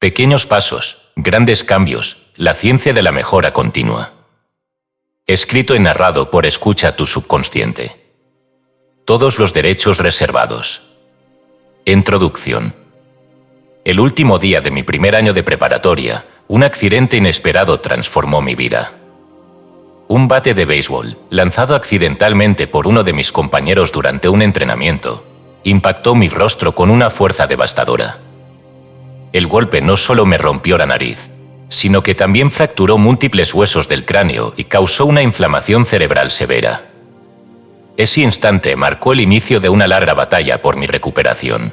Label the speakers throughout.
Speaker 1: Pequeños pasos, grandes cambios, la ciencia de la mejora continua. Escrito y narrado por Escucha tu subconsciente. Todos los derechos reservados. Introducción. El último día de mi primer año de preparatoria, un accidente inesperado transformó mi vida. Un bate de béisbol, lanzado accidentalmente por uno de mis compañeros durante un entrenamiento, impactó mi rostro con una fuerza devastadora. El golpe no solo me rompió la nariz, sino que también fracturó múltiples huesos del cráneo y causó una inflamación cerebral severa. Ese instante marcó el inicio de una larga batalla por mi recuperación.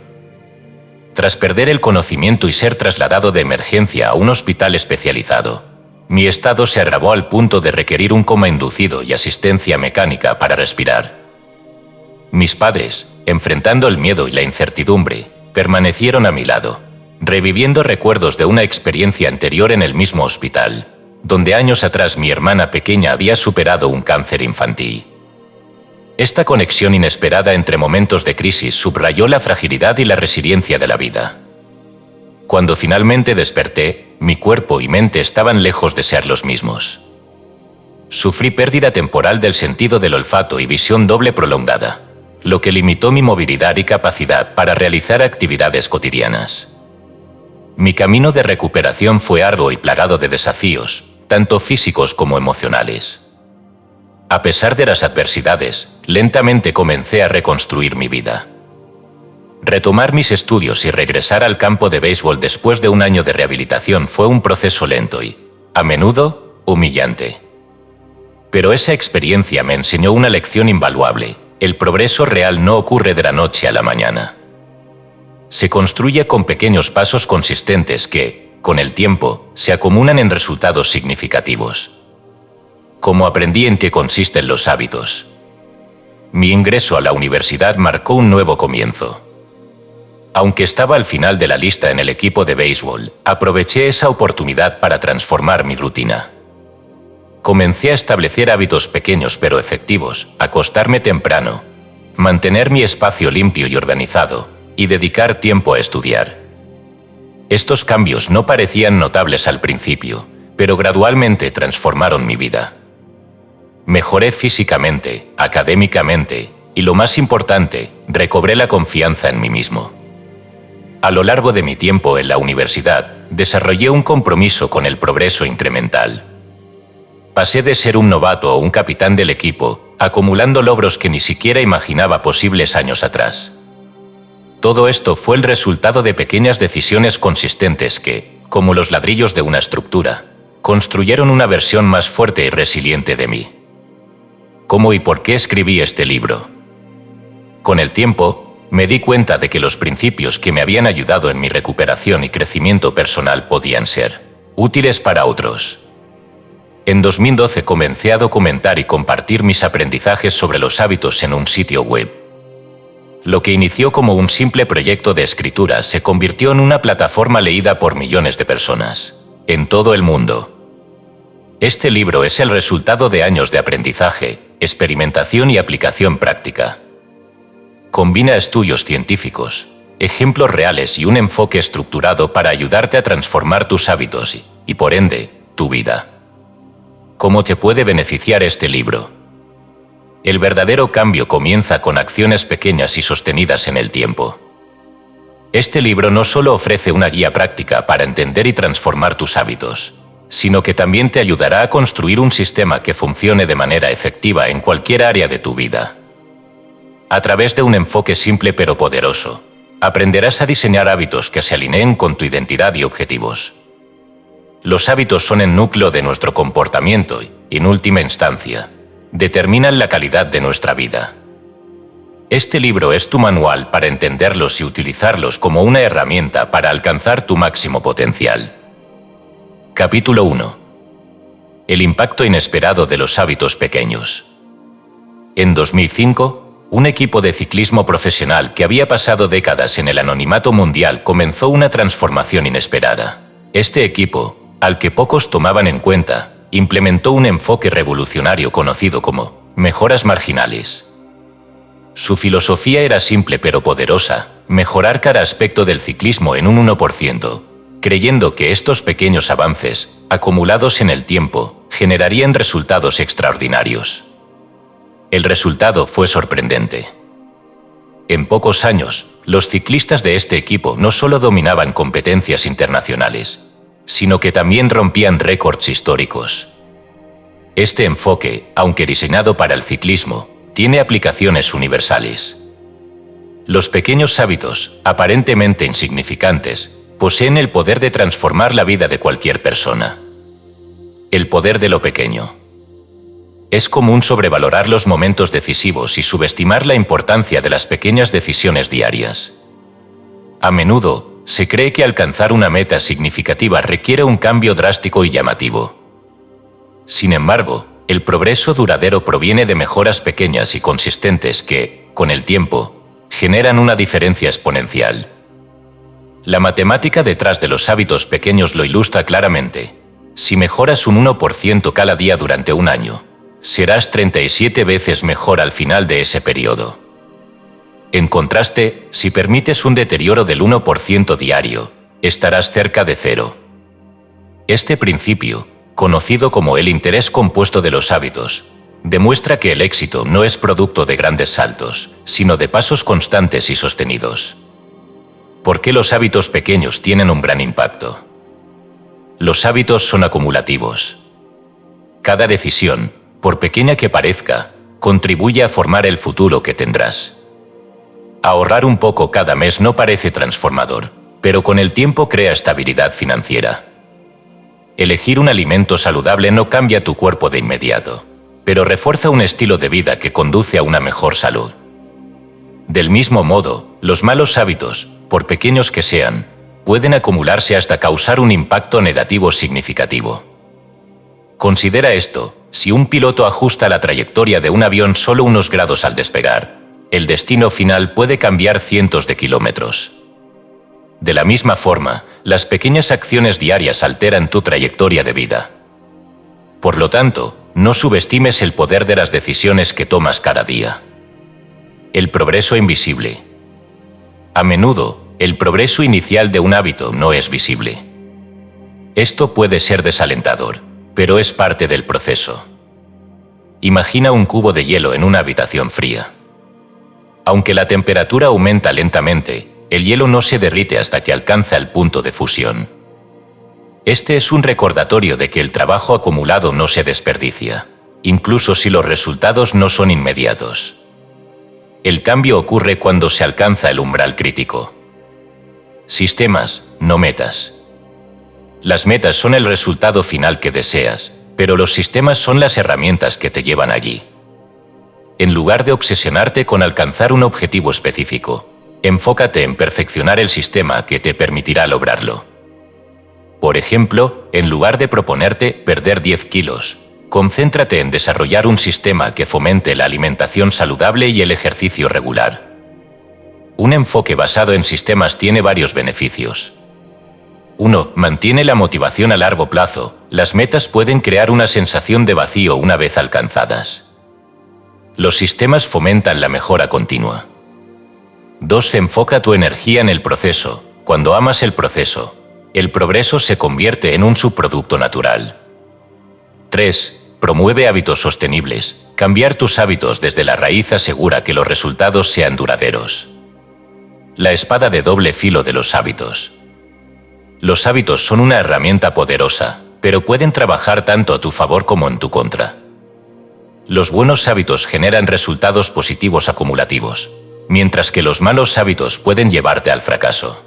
Speaker 1: Tras perder el conocimiento y ser trasladado de emergencia a un hospital especializado, mi estado se agravó al punto de requerir un coma inducido y asistencia mecánica para respirar. Mis padres, enfrentando el miedo y la incertidumbre, permanecieron a mi lado, reviviendo recuerdos de una experiencia anterior en el mismo hospital, donde años atrás mi hermana pequeña había superado un cáncer infantil. Esta conexión inesperada entre momentos de crisis subrayó la fragilidad y la resiliencia de la vida. Cuando finalmente desperté, mi cuerpo y mente estaban lejos de ser los mismos. Sufrí pérdida temporal del sentido del olfato y visión doble prolongada, lo que limitó mi movilidad y capacidad para realizar actividades cotidianas. Mi camino de recuperación fue arduo y plagado de desafíos, tanto físicos como emocionales. A pesar de las adversidades, lentamente comencé a reconstruir mi vida. Retomar mis estudios y regresar al campo de béisbol después de un año de rehabilitación fue un proceso lento y, a menudo, humillante. Pero esa experiencia me enseñó una lección invaluable: el progreso real no ocurre de la noche a la mañana. Se construye con pequeños pasos consistentes que, con el tiempo, se acumulan en resultados significativos. Como aprendí en qué consisten los hábitos. Mi ingreso a la universidad marcó un nuevo comienzo. Aunque estaba al final de la lista en el equipo de béisbol, aproveché esa oportunidad para transformar mi rutina. Comencé a establecer hábitos pequeños pero efectivos: acostarme temprano, mantener mi espacio limpio y organizado, y dedicar tiempo a estudiar. Estos cambios no parecían notables al principio, pero gradualmente transformaron mi vida. Mejoré físicamente, académicamente, y lo más importante, recobré la confianza en mí mismo. A lo largo de mi tiempo en la universidad, desarrollé un compromiso con el progreso incremental. Pasé de ser un novato a un capitán del equipo, acumulando logros que ni siquiera imaginaba posibles años atrás. Todo esto fue el resultado de pequeñas decisiones consistentes que, como los ladrillos de una estructura, construyeron una versión más fuerte y resiliente de mí. ¿Cómo y por qué escribí este libro? Con el tiempo, me di cuenta de que los principios que me habían ayudado en mi recuperación y crecimiento personal podían ser útiles para otros. En 2012 comencé a documentar y compartir mis aprendizajes sobre los hábitos en un sitio web. Lo que inició como un simple proyecto de escritura se convirtió en una plataforma leída por millones de personas, en todo el mundo. Este libro es el resultado de años de aprendizaje, experimentación y aplicación práctica. Combina estudios científicos, ejemplos reales y un enfoque estructurado para ayudarte a transformar tus hábitos y, por ende, tu vida. ¿Cómo te puede beneficiar este libro? El verdadero cambio comienza con acciones pequeñas y sostenidas en el tiempo. Este libro no solo ofrece una guía práctica para entender y transformar tus hábitos, sino que también te ayudará a construir un sistema que funcione de manera efectiva en cualquier área de tu vida. A través de un enfoque simple pero poderoso, aprenderás a diseñar hábitos que se alineen con tu identidad y objetivos. Los hábitos son el núcleo de nuestro comportamiento y, en última instancia, determinan la calidad de nuestra vida. Este libro es tu manual para entenderlos y utilizarlos como una herramienta para alcanzar tu máximo potencial. Capítulo 1. El impacto inesperado de los hábitos pequeños. En 2005, un equipo de ciclismo profesional que había pasado décadas en el anonimato mundial comenzó una transformación inesperada. Este equipo, al que pocos tomaban en cuenta, implementó un enfoque revolucionario conocido como mejoras marginales. Su filosofía era simple pero poderosa: mejorar cada aspecto del ciclismo en un 1%, creyendo que estos pequeños avances, acumulados en el tiempo, generarían resultados extraordinarios. El resultado fue sorprendente. En pocos años, los ciclistas de este equipo no solo dominaban competencias internacionales, sino que también rompían récords históricos. Este enfoque, aunque diseñado para el ciclismo, tiene aplicaciones universales. Los pequeños hábitos, aparentemente insignificantes, poseen el poder de transformar la vida de cualquier persona. El poder de lo pequeño. Es común sobrevalorar los momentos decisivos y subestimar la importancia de las pequeñas decisiones diarias. A menudo, se cree que alcanzar una meta significativa requiere un cambio drástico y llamativo. Sin embargo, el progreso duradero proviene de mejoras pequeñas y consistentes que, con el tiempo, generan una diferencia exponencial. La matemática detrás de los hábitos pequeños lo ilustra claramente. Si mejoras un 1% cada día durante un año, serás 37 veces mejor al final de ese periodo. En contraste, si permites un deterioro del 1% diario, estarás cerca de cero. Este principio, conocido como el interés compuesto de los hábitos, demuestra que el éxito no es producto de grandes saltos, sino de pasos constantes y sostenidos. ¿Por qué los hábitos pequeños tienen un gran impacto? Los hábitos son acumulativos. Cada decisión, por pequeña que parezca, contribuye a formar el futuro que tendrás. Ahorrar un poco cada mes no parece transformador, pero con el tiempo crea estabilidad financiera. Elegir un alimento saludable no cambia tu cuerpo de inmediato, pero refuerza un estilo de vida que conduce a una mejor salud. Del mismo modo, los malos hábitos, por pequeños que sean, pueden acumularse hasta causar un impacto negativo significativo. Considera esto: si un piloto ajusta la trayectoria de un avión solo unos grados al despegar, el destino final puede cambiar cientos de kilómetros. De la misma forma, las pequeñas acciones diarias alteran tu trayectoria de vida. Por lo tanto, no subestimes el poder de las decisiones que tomas cada día. El progreso invisible. A menudo, el progreso inicial de un hábito no es visible. Esto puede ser desalentador, pero es parte del proceso. Imagina un cubo de hielo en una habitación fría. Aunque la temperatura aumenta lentamente, el hielo no se derrite hasta que alcanza el punto de fusión. Este es un recordatorio de que el trabajo acumulado no se desperdicia, incluso si los resultados no son inmediatos. El cambio ocurre cuando se alcanza el umbral crítico. Sistemas, no metas. Las metas son el resultado final que deseas, pero los sistemas son las herramientas que te llevan allí. En lugar de obsesionarte con alcanzar un objetivo específico, enfócate en perfeccionar el sistema que te permitirá lograrlo. Por ejemplo, en lugar de proponerte perder 10 kilos, concéntrate en desarrollar un sistema que fomente la alimentación saludable y el ejercicio regular. Un enfoque basado en sistemas tiene varios beneficios. 1. Mantiene la motivación a largo plazo. Las metas pueden crear una sensación de vacío una vez alcanzadas. Los sistemas fomentan la mejora continua. 2. Enfoca tu energía en el proceso. Cuando amas el proceso, el progreso se convierte en un subproducto natural. 3. Promueve hábitos sostenibles. Cambiar tus hábitos desde la raíz asegura que los resultados sean duraderos. La espada de doble filo de los hábitos. Los hábitos son una herramienta poderosa, pero pueden trabajar tanto a tu favor como en tu contra. Los buenos hábitos generan resultados positivos acumulativos, mientras que los malos hábitos pueden llevarte al fracaso.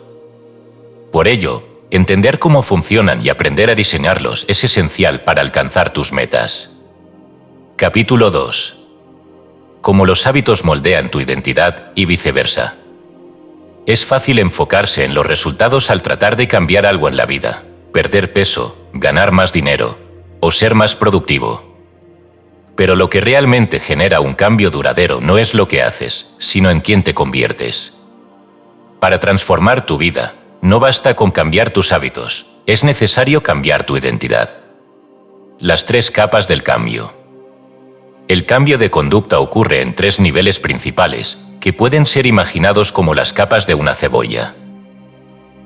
Speaker 1: Por ello, entender cómo funcionan y aprender a diseñarlos es esencial para alcanzar tus metas. Capítulo 2. Cómo los hábitos moldean tu identidad y viceversa. Es fácil enfocarse en los resultados al tratar de cambiar algo en la vida, perder peso, ganar más dinero o ser más productivo. Pero lo que realmente genera un cambio duradero no es lo que haces, sino en quién te conviertes. Para transformar tu vida, no basta con cambiar tus hábitos, es necesario cambiar tu identidad. Las 3 capas del cambio. El cambio de conducta ocurre en 3 niveles principales, que pueden ser imaginados como las capas de una cebolla.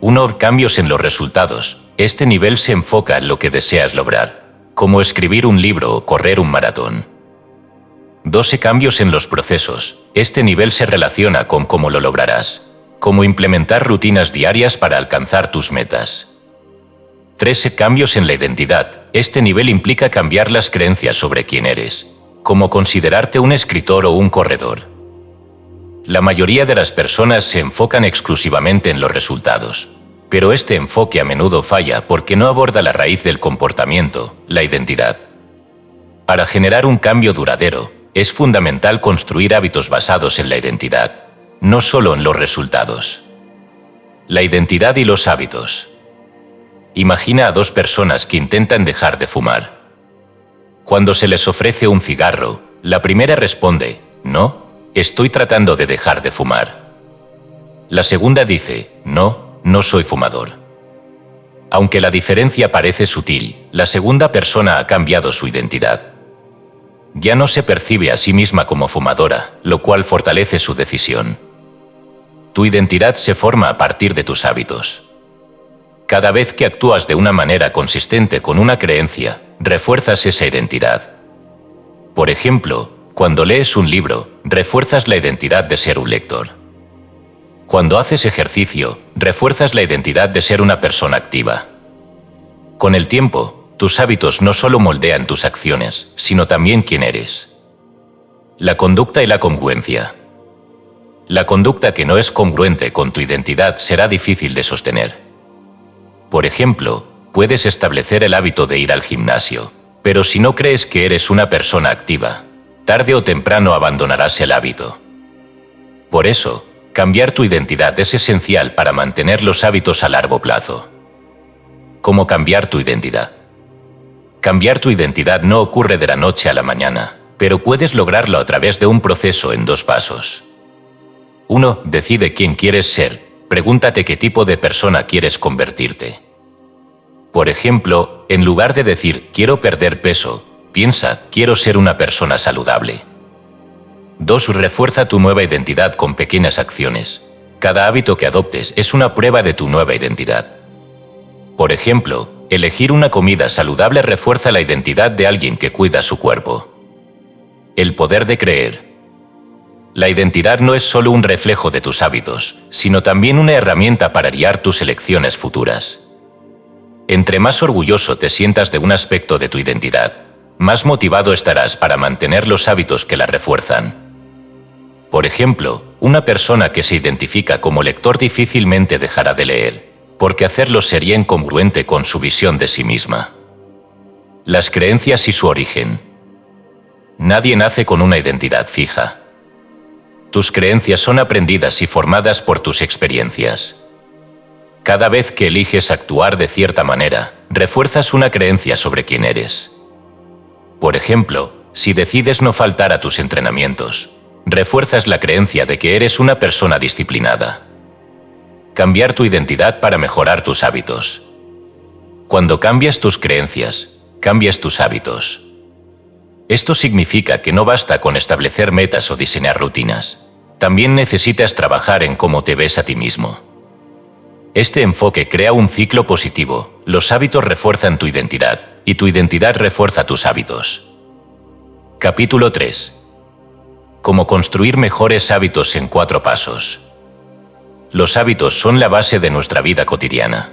Speaker 1: 1. Cambios en los resultados. Este nivel se enfoca en lo que deseas lograr, como escribir un libro o correr un maratón. 2. Cambios en los procesos. Este nivel se relaciona con cómo lo lograrás, como implementar rutinas diarias para alcanzar tus metas. 3. Cambios en la identidad. Este nivel implica cambiar las creencias sobre quién eres, como considerarte un escritor o un corredor. La mayoría de las personas se enfocan exclusivamente en los resultados, pero este enfoque a menudo falla porque no aborda la raíz del comportamiento, la identidad. Para generar un cambio duradero, es fundamental construir hábitos basados en la identidad, no solo en los resultados. La identidad y los hábitos. Imagina a dos personas que intentan dejar de fumar. Cuando se les ofrece un cigarro, la primera responde, no, estoy tratando de dejar de fumar. La segunda dice, no, no soy fumador. Aunque la diferencia parece sutil, la segunda persona ha cambiado su identidad. Ya no se percibe a sí misma como fumadora, lo cual fortalece su decisión. Tu identidad se forma a partir de tus hábitos. Cada vez que actúas de una manera consistente con una creencia, refuerzas esa identidad. Por ejemplo, cuando lees un libro, refuerzas la identidad de ser un lector. Cuando haces ejercicio, refuerzas la identidad de ser una persona activa. Con el tiempo, tus hábitos no solo moldean tus acciones, sino también quién eres. La conducta y la congruencia. La conducta que no es congruente con tu identidad será difícil de sostener. Por ejemplo, puedes establecer el hábito de ir al gimnasio, pero si no crees que eres una persona activa, tarde o temprano abandonarás el hábito. Por eso, cambiar tu identidad es esencial para mantener los hábitos a largo plazo. ¿Cómo cambiar tu identidad? Cambiar tu identidad no ocurre de la noche a la mañana, pero puedes lograrlo a través de un proceso en 2 pasos. 1. Decide quién quieres ser. Pregúntate qué tipo de persona quieres convertirte. Por ejemplo, en lugar de decir, quiero perder peso, piensa, quiero ser una persona saludable. 2. Refuerza tu nueva identidad con pequeñas acciones. Cada hábito que adoptes es una prueba de tu nueva identidad. Por ejemplo, elegir una comida saludable refuerza la identidad de alguien que cuida su cuerpo. El poder de creer. La identidad no es solo un reflejo de tus hábitos, sino también una herramienta para guiar tus elecciones futuras. Entre más orgulloso te sientas de un aspecto de tu identidad, más motivado estarás para mantener los hábitos que la refuerzan. Por ejemplo, una persona que se identifica como lector difícilmente dejará de leer, porque hacerlo sería incongruente con su visión de sí misma. Las creencias y su origen. Nadie nace con una identidad fija. Tus creencias son aprendidas y formadas por tus experiencias. Cada vez que eliges actuar de cierta manera, refuerzas una creencia sobre quién eres. Por ejemplo, si decides no faltar a tus entrenamientos, refuerzas la creencia de que eres una persona disciplinada. Cambiar tu identidad para mejorar tus hábitos. Cuando cambias tus creencias, cambias tus hábitos. Esto significa que no basta con establecer metas o diseñar rutinas. También necesitas trabajar en cómo te ves a ti mismo. Este enfoque crea un ciclo positivo. Los hábitos refuerzan tu identidad, y tu identidad refuerza tus hábitos. Capítulo 3. Cómo construir mejores hábitos en 4 pasos. Los hábitos son la base de nuestra vida cotidiana.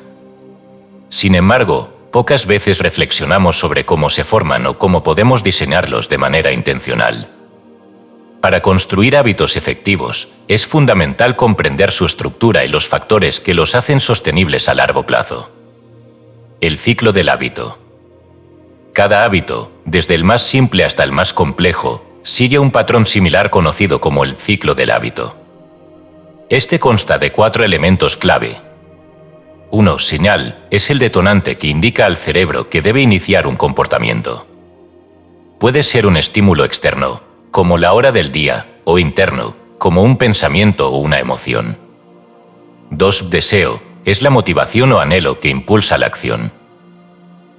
Speaker 1: Sin embargo, pocas veces reflexionamos sobre cómo se forman o cómo podemos diseñarlos de manera intencional. Para construir hábitos efectivos, es fundamental comprender su estructura y los factores que los hacen sostenibles a largo plazo. El ciclo del hábito. Cada hábito, desde el más simple hasta el más complejo, sigue un patrón similar conocido como el ciclo del hábito. Este consta de 4 elementos clave. 1. Señal, es el detonante que indica al cerebro que debe iniciar un comportamiento. Puede ser un estímulo externo, como la hora del día, o interno, como un pensamiento o una emoción. 2. Deseo, es la motivación o anhelo que impulsa la acción.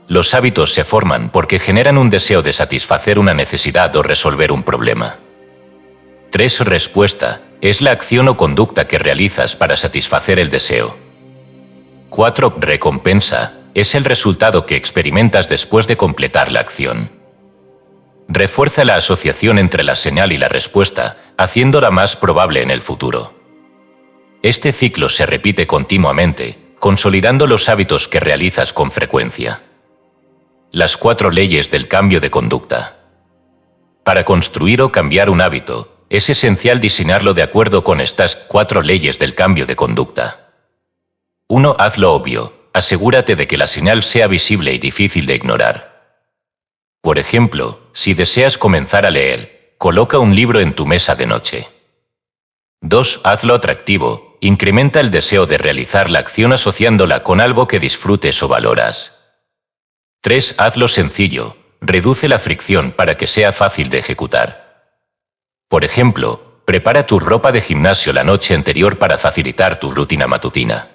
Speaker 1: Los hábitos se forman porque generan un deseo de satisfacer una necesidad o resolver un problema. 3. Respuesta, es la acción o conducta que realizas para satisfacer el deseo. 4. Recompensa es el resultado que experimentas después de completar la acción. Refuerza la asociación entre la señal y la respuesta, haciéndola más probable en el futuro. Este ciclo se repite continuamente, consolidando los hábitos que realizas con frecuencia. Las 4 leyes del cambio de conducta. Para construir o cambiar un hábito, es esencial diseñarlo de acuerdo con estas 4 leyes del cambio de conducta. 1. Haz lo obvio. Asegúrate de que la señal sea visible y difícil de ignorar. Por ejemplo, si deseas comenzar a leer, coloca un libro en tu mesa de noche. 2. Hazlo atractivo. Incrementa el deseo de realizar la acción asociándola con algo que disfrutes o valoras. 3. Hazlo sencillo. Reduce la fricción para que sea fácil de ejecutar. Por ejemplo, prepara tu ropa de gimnasio la noche anterior para facilitar tu rutina matutina.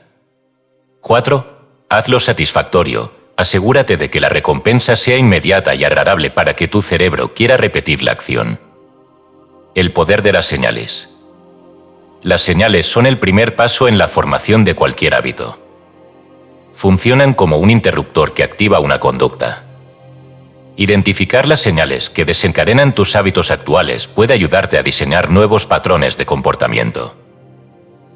Speaker 1: 4. Hazlo satisfactorio. Asegúrate de que la recompensa sea inmediata y agradable para que tu cerebro quiera repetir la acción. El poder de las señales. Las señales son el primer paso en la formación de cualquier hábito. Funcionan como un interruptor que activa una conducta. Identificar las señales que desencadenan tus hábitos actuales puede ayudarte a diseñar nuevos patrones de comportamiento.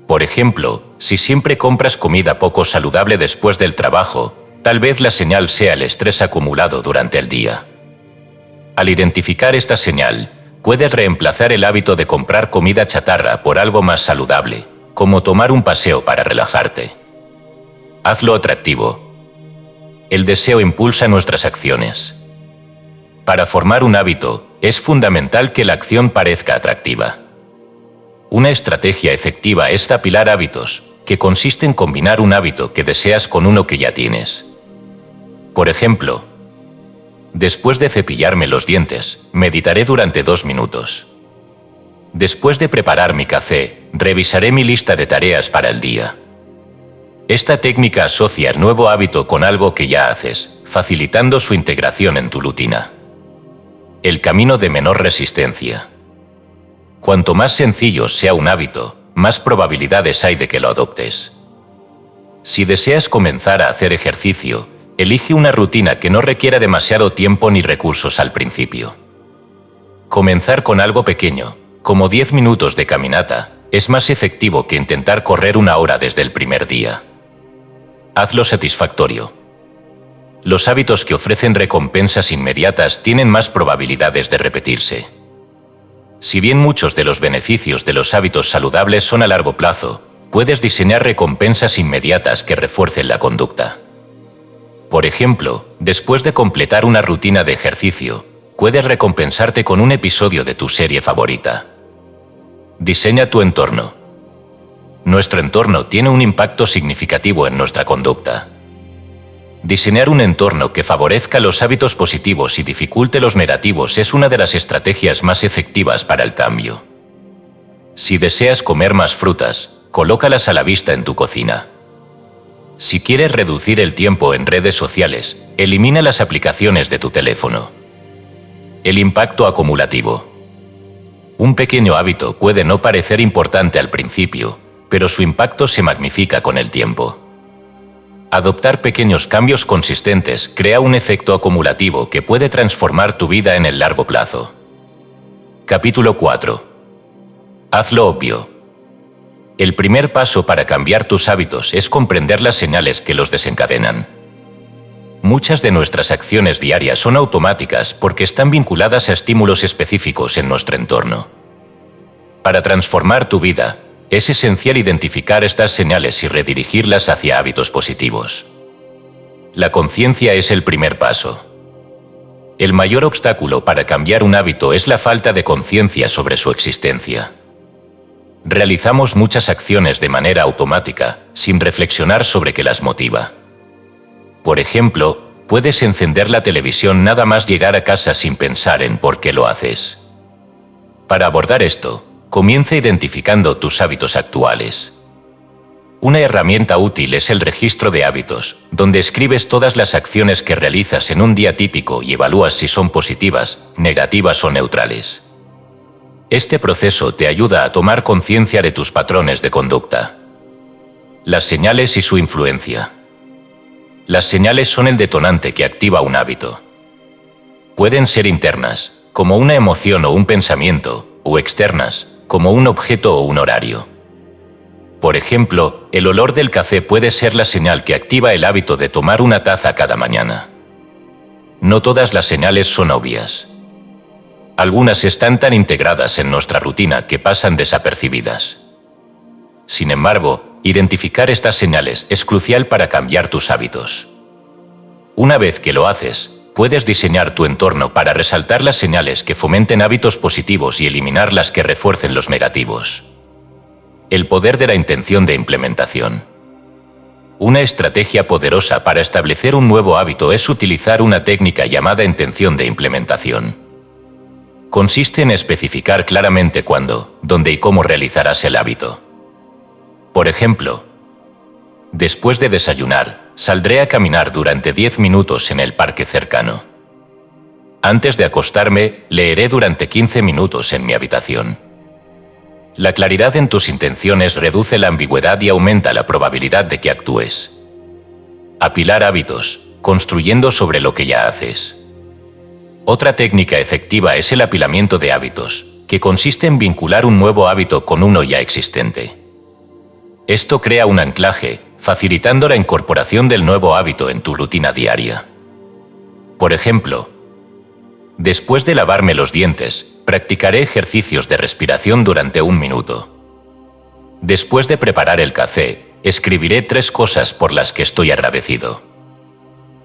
Speaker 1: Por ejemplo, si siempre compras comida poco saludable después del trabajo, tal vez la señal sea el estrés acumulado durante el día. Al identificar esta señal, puedes reemplazar el hábito de comprar comida chatarra por algo más saludable, como tomar un paseo para relajarte. Hazlo atractivo. El deseo impulsa nuestras acciones. Para formar un hábito, es fundamental que la acción parezca atractiva. Una estrategia efectiva es apilar hábitos, que consiste en combinar un hábito que deseas con uno que ya tienes. Por ejemplo, después de cepillarme los dientes, meditaré durante 2 minutos. Después de preparar mi café, revisaré mi lista de tareas para el día. Esta técnica asocia el nuevo hábito con algo que ya haces, facilitando su integración en tu rutina. El camino de menor resistencia. Cuanto más sencillo sea un hábito, más probabilidades hay de que lo adoptes. Si deseas comenzar a hacer ejercicio, elige una rutina que no requiera demasiado tiempo ni recursos al principio. Comenzar con algo pequeño, como 10 minutos de caminata, es más efectivo que intentar correr 1 hora desde el primer día. Hazlo satisfactorio. Los hábitos que ofrecen recompensas inmediatas tienen más probabilidades de repetirse. Si bien muchos de los beneficios de los hábitos saludables son a largo plazo, puedes diseñar recompensas inmediatas que refuercen la conducta. Por ejemplo, después de completar una rutina de ejercicio, puedes recompensarte con un episodio de tu serie favorita. Diseña tu entorno. Nuestro entorno tiene un impacto significativo en nuestra conducta. Diseñar un entorno que favorezca los hábitos positivos y dificulte los negativos es una de las estrategias más efectivas para el cambio. Si deseas comer más frutas, colócalas a la vista en tu cocina. Si quieres reducir el tiempo en redes sociales, elimina las aplicaciones de tu teléfono. El impacto acumulativo. Un pequeño hábito puede no parecer importante al principio, pero su impacto se magnifica con el tiempo. Adoptar pequeños cambios consistentes crea un efecto acumulativo que puede transformar tu vida en el largo plazo. Capítulo 4. Hazlo obvio. El primer paso para cambiar tus hábitos es comprender las señales que los desencadenan. Muchas de nuestras acciones diarias son automáticas porque están vinculadas a estímulos específicos en nuestro entorno. Para transformar tu vida, es esencial identificar estas señales y redirigirlas hacia hábitos positivos. La conciencia es el primer paso. El mayor obstáculo para cambiar un hábito es la falta de conciencia sobre su existencia. Realizamos muchas acciones de manera automática, sin reflexionar sobre qué las motiva. Por ejemplo, puedes encender la televisión nada más llegar a casa sin pensar en por qué lo haces. Para abordar esto, comienza identificando tus hábitos actuales. Una herramienta útil es el registro de hábitos, donde escribes todas las acciones que realizas en un día típico y evalúas si son positivas, negativas o neutrales. Este proceso te ayuda a tomar conciencia de tus patrones de conducta. Las señales y su influencia. Las señales son el detonante que activa un hábito. Pueden ser internas, como una emoción o un pensamiento, o externas, como un objeto o un horario. Por ejemplo, el olor del café puede ser la señal que activa el hábito de tomar una taza cada mañana. No todas las señales son obvias. Algunas están tan integradas en nuestra rutina que pasan desapercibidas. Sin embargo, identificar estas señales es crucial para cambiar tus hábitos. Una vez que lo haces, puedes diseñar tu entorno para resaltar las señales que fomenten hábitos positivos y eliminar las que refuercen los negativos. El poder de la intención de implementación. Una estrategia poderosa para establecer un nuevo hábito es utilizar una técnica llamada intención de implementación. Consiste en especificar claramente cuándo, dónde y cómo realizarás el hábito. Por ejemplo, después de desayunar, saldré a caminar durante 10 minutos en el parque cercano. Antes de acostarme, leeré durante 15 minutos en mi habitación. La claridad en tus intenciones reduce la ambigüedad y aumenta la probabilidad de que actúes. Apilar hábitos, construyendo sobre lo que ya haces. Otra técnica efectiva es el apilamiento de hábitos, que consiste en vincular un nuevo hábito con uno ya existente. Esto crea un anclaje, facilitando la incorporación del nuevo hábito en tu rutina diaria. Por ejemplo, después de lavarme los dientes, practicaré ejercicios de respiración durante 1 minuto. Después de preparar el café, escribiré 3 cosas por las que estoy agradecido.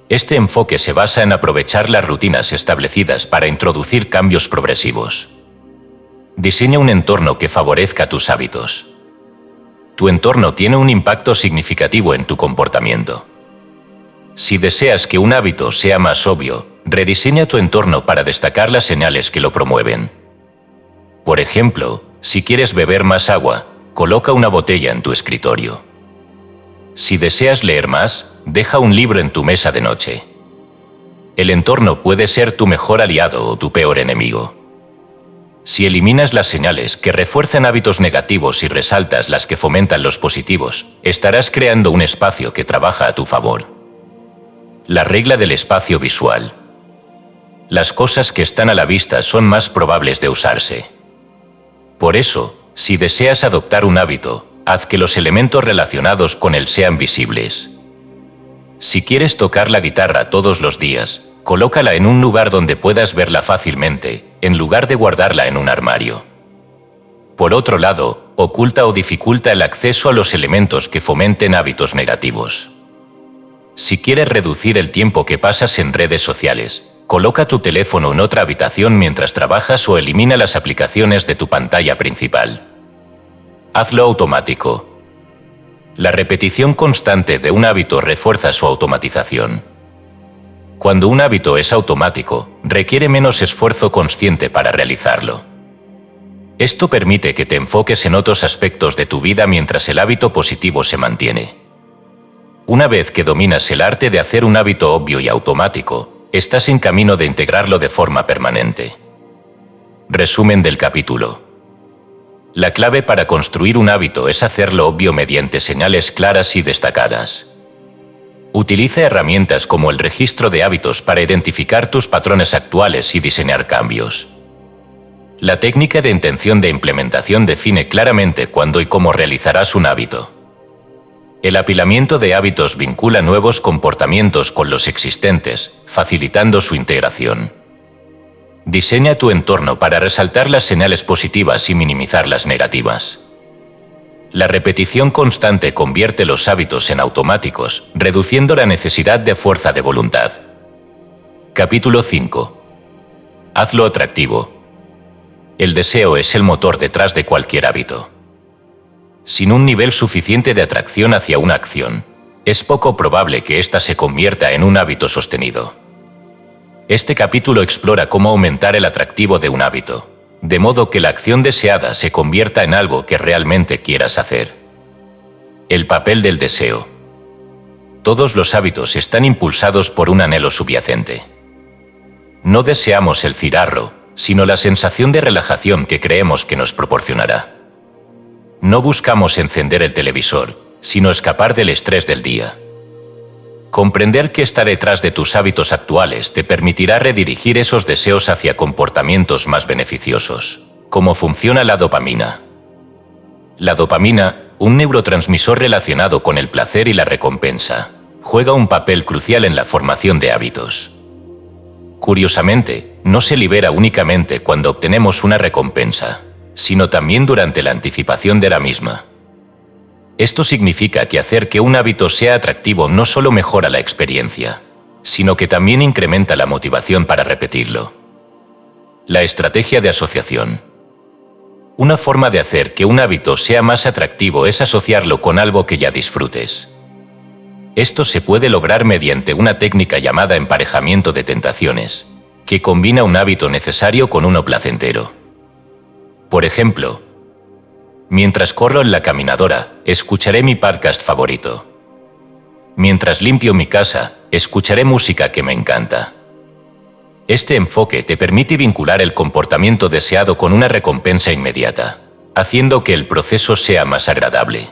Speaker 1: Este enfoque se basa en aprovechar las rutinas establecidas para introducir cambios progresivos. Diseña un entorno que favorezca tus hábitos. Tu entorno tiene un impacto significativo en tu comportamiento. Si deseas que un hábito sea más obvio, rediseña tu entorno para destacar las señales que lo promueven. Por ejemplo, si quieres beber más agua, coloca una botella en tu escritorio. Si deseas leer más, deja un libro en tu mesa de noche. El entorno puede ser tu mejor aliado o tu peor enemigo. Si eliminas las señales que refuerzan hábitos negativos y resaltas las que fomentan los positivos, estarás creando un espacio que trabaja a tu favor. La regla del espacio visual. Las cosas que están a la vista son más probables de usarse. Por eso, si deseas adoptar un hábito, haz que los elementos relacionados con él sean visibles. Si quieres tocar la guitarra todos los días, colócala en un lugar donde puedas verla fácilmente, en lugar de guardarla en un armario. Por otro lado, oculta o dificulta el acceso a los elementos que fomenten hábitos negativos. Si quieres reducir el tiempo que pasas en redes sociales, coloca tu teléfono en otra habitación mientras trabajas o elimina las aplicaciones de tu pantalla principal. Hazlo automático. La repetición constante de un hábito refuerza su automatización. Cuando un hábito es automático, requiere menos esfuerzo consciente para realizarlo. Esto permite que te enfoques en otros aspectos de tu vida mientras el hábito positivo se mantiene. Una vez que dominas el arte de hacer un hábito obvio y automático, estás en camino de integrarlo de forma permanente. Resumen del capítulo. La clave para construir un hábito es hacerlo obvio mediante señales claras y destacadas. Utiliza herramientas como el registro de hábitos para identificar tus patrones actuales y diseñar cambios. La técnica de intención de implementación define claramente cuándo y cómo realizarás un hábito. El apilamiento de hábitos vincula nuevos comportamientos con los existentes, facilitando su integración. Diseña tu entorno para resaltar las señales positivas y minimizar las negativas. La repetición constante convierte los hábitos en automáticos, reduciendo la necesidad de fuerza de voluntad. Capítulo 5. Hazlo atractivo. El deseo es el motor detrás de cualquier hábito. Sin un nivel suficiente de atracción hacia una acción, es poco probable que ésta se convierta en un hábito sostenido. Este capítulo explora cómo aumentar el atractivo de un hábito, de modo que la acción deseada se convierta en algo que realmente quieras hacer. El papel del deseo. Todos los hábitos están impulsados por un anhelo subyacente. No deseamos el cigarro, sino la sensación de relajación que creemos que nos proporcionará. No buscamos encender el televisor, sino escapar del estrés del día. Comprender qué está detrás de tus hábitos actuales te permitirá redirigir esos deseos hacia comportamientos más beneficiosos. ¿Cómo funciona la dopamina? La dopamina, un neurotransmisor relacionado con el placer y la recompensa, juega un papel crucial en la formación de hábitos. Curiosamente, no se libera únicamente cuando obtenemos una recompensa, sino también durante la anticipación de la misma. Esto significa que hacer que un hábito sea atractivo no solo mejora la experiencia, sino que también incrementa la motivación para repetirlo. La estrategia de asociación. Una forma de hacer que un hábito sea más atractivo es asociarlo con algo que ya disfrutes. Esto se puede lograr mediante una técnica llamada emparejamiento de tentaciones, que combina un hábito necesario con uno placentero. Por ejemplo, mientras corro en la caminadora, escucharé mi podcast favorito. Mientras limpio mi casa, escucharé música que me encanta. Este enfoque te permite vincular el comportamiento deseado con una recompensa inmediata, haciendo que el proceso sea más agradable.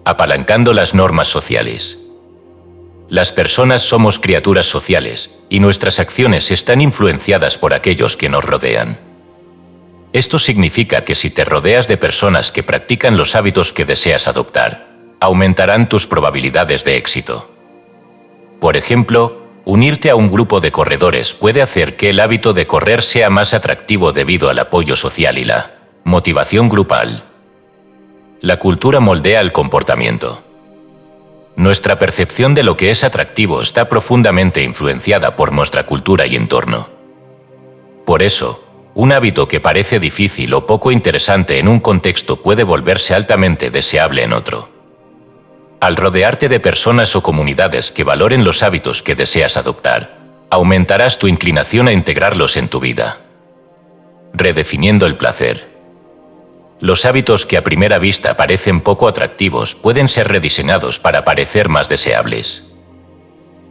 Speaker 1: Apalancando las normas sociales. Las personas somos criaturas sociales, y nuestras acciones están influenciadas por aquellos que nos rodean. Esto significa que si te rodeas de personas que practican los hábitos que deseas adoptar, aumentarán tus probabilidades de éxito. Por ejemplo, unirte a un grupo de corredores puede hacer que el hábito de correr sea más atractivo debido al apoyo social y la motivación grupal. La cultura moldea el comportamiento. Nuestra percepción de lo que es atractivo está profundamente influenciada por nuestra cultura y entorno. Por eso, un hábito que parece difícil o poco interesante en un contexto puede volverse altamente deseable en otro. Al rodearte de personas o comunidades que valoren los hábitos que deseas adoptar, aumentarás tu inclinación a integrarlos en tu vida. Redefiniendo el placer. Los hábitos que a primera vista parecen poco atractivos pueden ser rediseñados para parecer más deseables.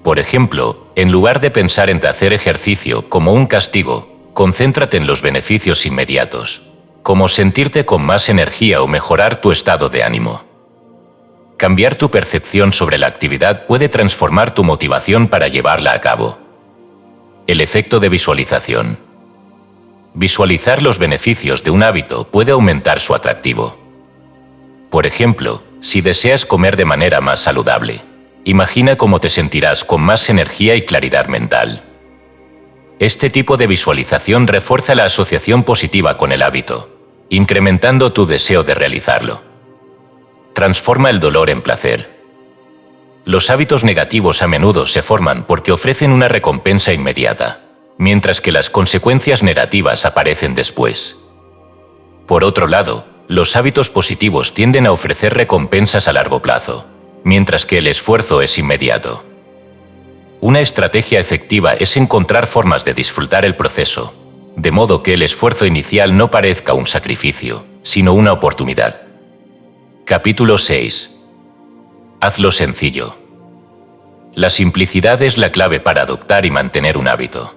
Speaker 1: Por ejemplo, en lugar de pensar en hacer ejercicio como un castigo, concéntrate en los beneficios inmediatos, como sentirte con más energía o mejorar tu estado de ánimo. Cambiar tu percepción sobre la actividad puede transformar tu motivación para llevarla a cabo. El efecto de visualización. Visualizar los beneficios de un hábito puede aumentar su atractivo. Por ejemplo, si deseas comer de manera más saludable, imagina cómo te sentirás con más energía y claridad mental. Este tipo de visualización refuerza la asociación positiva con el hábito, incrementando tu deseo de realizarlo. Transforma el dolor en placer. Los hábitos negativos a menudo se forman porque ofrecen una recompensa inmediata, mientras que las consecuencias negativas aparecen después. Por otro lado, los hábitos positivos tienden a ofrecer recompensas a largo plazo, mientras que el esfuerzo es inmediato. Una estrategia efectiva es encontrar formas de disfrutar el proceso, de modo que el esfuerzo inicial no parezca un sacrificio, sino una oportunidad. Capítulo 6. Hazlo sencillo. La simplicidad es la clave para adoptar y mantener un hábito.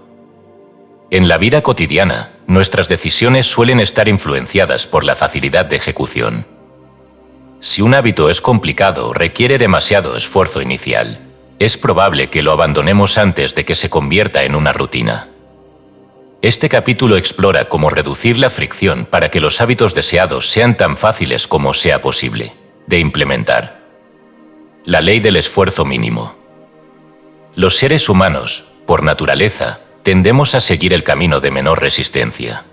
Speaker 1: En la vida cotidiana, nuestras decisiones suelen estar influenciadas por la facilidad de ejecución. Si un hábito es complicado o requiere demasiado esfuerzo inicial, es probable que lo abandonemos antes de que se convierta en una rutina. Este capítulo explora cómo reducir la fricción para que los hábitos deseados sean tan fáciles como sea posible de implementar. La ley del esfuerzo mínimo. Los seres humanos, por naturaleza, tendemos a seguir el camino de menor resistencia.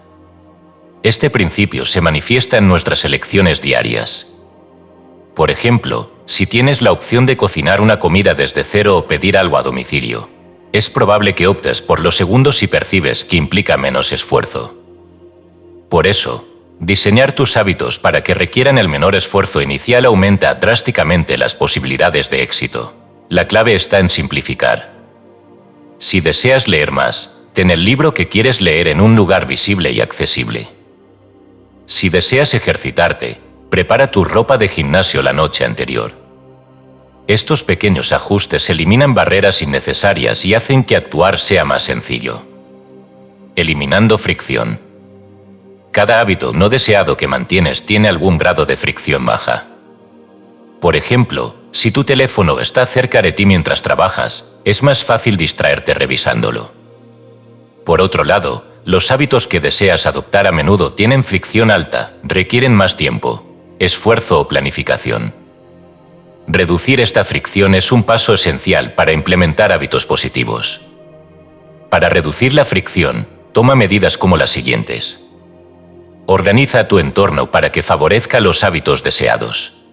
Speaker 1: Este principio se manifiesta en nuestras elecciones diarias. Por ejemplo, si tienes la opción de cocinar una comida desde cero o pedir algo a domicilio, es probable que optes por lo segundo si percibes que implica menos esfuerzo. Por eso, diseñar tus hábitos para que requieran el menor esfuerzo inicial aumenta drásticamente las posibilidades de éxito. La clave está en simplificar. Si deseas leer más, ten el libro que quieres leer en un lugar visible y accesible. Si deseas ejercitarte, prepara tu ropa de gimnasio la noche anterior. Estos pequeños ajustes eliminan barreras innecesarias y hacen que actuar sea más sencillo. Eliminando fricción. Cada hábito no deseado que mantienes tiene algún grado de fricción baja. Por ejemplo, si tu teléfono está cerca de ti mientras trabajas, es más fácil distraerte revisándolo. Por otro lado, los hábitos que deseas adoptar a menudo tienen fricción alta, requieren más tiempo, esfuerzo o planificación. Reducir esta fricción es un paso esencial para implementar hábitos positivos. Para reducir la fricción, toma medidas como las siguientes. Organiza tu entorno para que favorezca los hábitos deseados.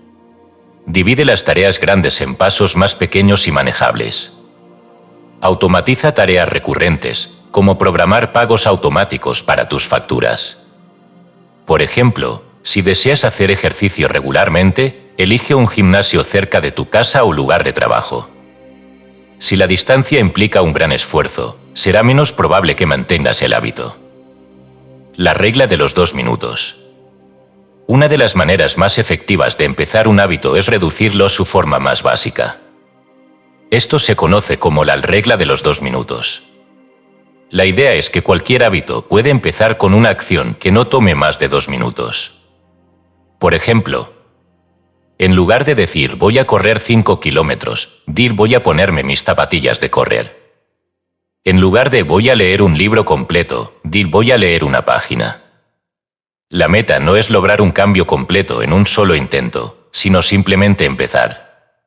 Speaker 1: Divide las tareas grandes en pasos más pequeños y manejables. Automatiza tareas recurrentes, como programar pagos automáticos para tus facturas. Por ejemplo, si deseas hacer ejercicio regularmente, elige un gimnasio cerca de tu casa o lugar de trabajo. Si la distancia implica un gran esfuerzo, será menos probable que mantengas el hábito. La regla de los 2 minutos. Una de las maneras más efectivas de empezar un hábito es reducirlo a su forma más básica. Esto se conoce como la regla de los 2 minutos. La idea es que cualquier hábito puede empezar con una acción que no tome más de 2 minutos. Por ejemplo, en lugar de decir voy a correr 5 kilómetros, di voy a ponerme mis zapatillas de correr. En lugar de voy a leer un libro completo, di voy a leer una página. La meta no es lograr un cambio completo en un solo intento, sino simplemente empezar.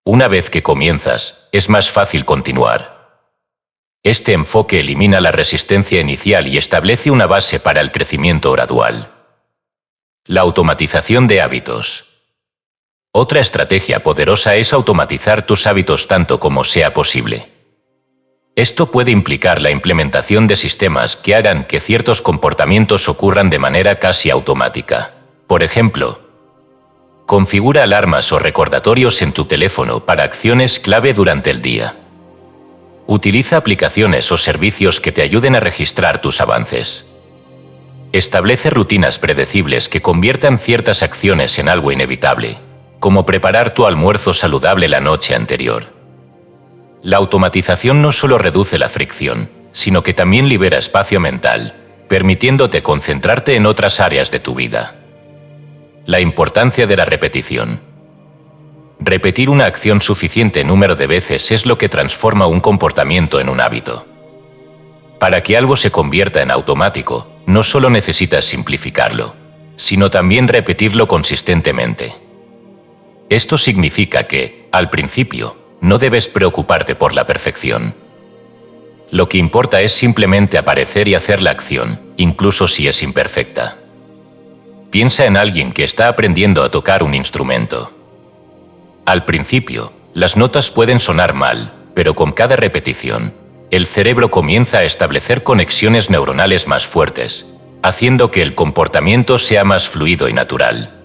Speaker 1: Una vez que comienzas, es más fácil continuar. Este enfoque elimina la resistencia inicial y establece una base para el crecimiento gradual. La automatización de hábitos. Otra estrategia poderosa es automatizar tus hábitos tanto como sea posible. Esto puede implicar la implementación de sistemas que hagan que ciertos comportamientos ocurran de manera casi automática. Por ejemplo, configura alarmas o recordatorios en tu teléfono para acciones clave durante el día. Utiliza aplicaciones o servicios que te ayuden a registrar tus avances. Establece rutinas predecibles que conviertan ciertas acciones en algo inevitable, como preparar tu almuerzo saludable la noche anterior. La automatización no solo reduce la fricción, sino que también libera espacio mental, permitiéndote concentrarte en otras áreas de tu vida. La importancia de la repetición. Repetir una acción suficiente número de veces es lo que transforma un comportamiento en un hábito. Para que algo se convierta en automático, no solo necesitas simplificarlo, sino también repetirlo consistentemente. Esto significa que, al principio, no debes preocuparte por la perfección. Lo que importa es simplemente aparecer y hacer la acción, incluso si es imperfecta. Piensa en alguien que está aprendiendo a tocar un instrumento. Al principio, las notas pueden sonar mal, pero con cada repetición, el cerebro comienza a establecer conexiones neuronales más fuertes, haciendo que el comportamiento sea más fluido y natural.